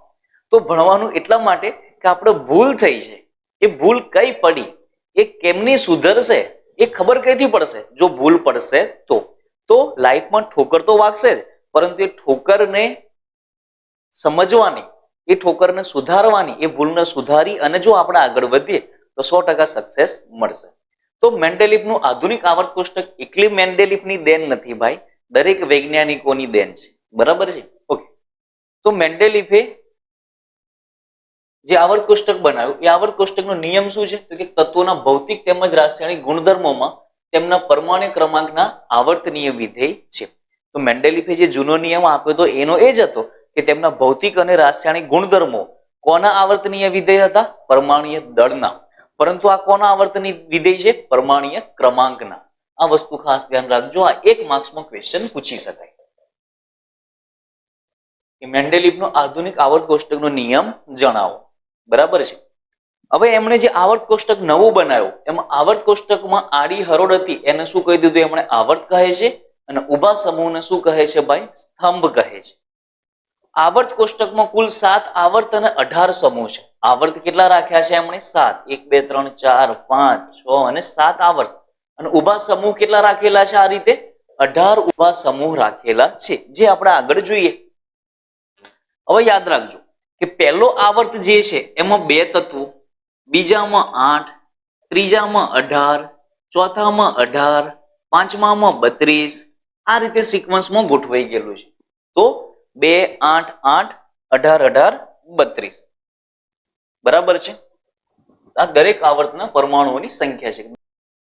તો ભણવાનું એટલા માટે કે આપણે ભૂલ થઈ છે, એ ભૂલ કઈ પડી, એ કેમની સુધરશે એ ખબર કઈથી પડશે? જો ભૂલ પડશે તો લાઈફમાં ઠોકર તો વાગશે જ, પરંતુ એ ઠોકરને સમજવાની, એ ઠોકરને સુધારવાની, એ ભૂલને સુધારી અને જો આપણે આગળ વધીએ તો 100% સક્સેસ મળશે. તો મેન્ડેલીફનું આધુનિક આવર્ત કોષ્ટક એકલી મેન્ડેલીફની દેન નથી ભાઈ, દરેક વૈજ્ઞાનિકોની દેન છે. બરાબર છે? ઓકે. તો મેન્ડેલીફે જે આવર્ત કોષ્ટક બનાવ્યું એ આવર્ત કોષ્ટકનો નિયમ શું છે? તો કે તત્વોના ભૌતિક તેમજ રાસાયણિક ગુણધર્મોમાં તેમના પરમાણુ ક્રમાંકના આવર્તનીય વિધેય છે. તો મેન્ડેલીફે જે જૂનો નિયમ આપ્યો હતો એનો એ જ હતો કે તેમના ભૌતિક અને રાસાયણિક ગુણધર્મો કોના આવર્તનીય વિધેય હતા? પરમાણ્વીય દળના. પરંતુ આ કોના આવર્તનીય વિધેય છે? પરમાણ્વીય ક્રમાંકના. આ વસ્તુ ખાસ ધ્યાન રાખજો, આ 1 માર્ક્સમાં ક્વેશ્ચન પૂછી શકાય. કે મેન્ડેલીફનો આધુનિક આવર્ત કોષ્ટકનો નિયમ જણાવો. બરાબર છે? હવે એમણે જે આવર્ત કોષ્ટક નવું બનાવ્યું એમાં આવર્ત કોષ્ટકમાં આડી હરોળ હતી એને શું કહી દીધું? એમણે આવર્ત કહે છે, અને ઉભા સમૂહને શું કહે છે ભાઈ? સ્તંભ કહે છે. આવર્ત કોષ્ટકમાં કુલ 7 આવર્ત અને 18 સમૂહ છે. આવર્ત કેટલા રાખ્યા છે એમણે? 7. 1 2 3 4 5 6 અને 7 આવર્ત. અને ઉભા સમૂહ કેટલા રાખેલા છે? આ રીતે 18 ઉભા સમૂહ રાખેલા છે, જે આપણે આગળ જોઈએ. હવે યાદ રાખજો કે પહેલો આવર્ત જે છે એમાં 2 તત્વો, બીજામાં 8, ત્રીજામાં 18, ચોથામાં 18, પાંચમામાં 32. આ રીતે સિક્વન્સમાં ગોઠવાઈ ગયેલું છે. તો 2, 8, 8, 18, 18, 32. બરાબર છે. આ દરેક આવર્તના પરમાણુઓની સંખ્યા છે.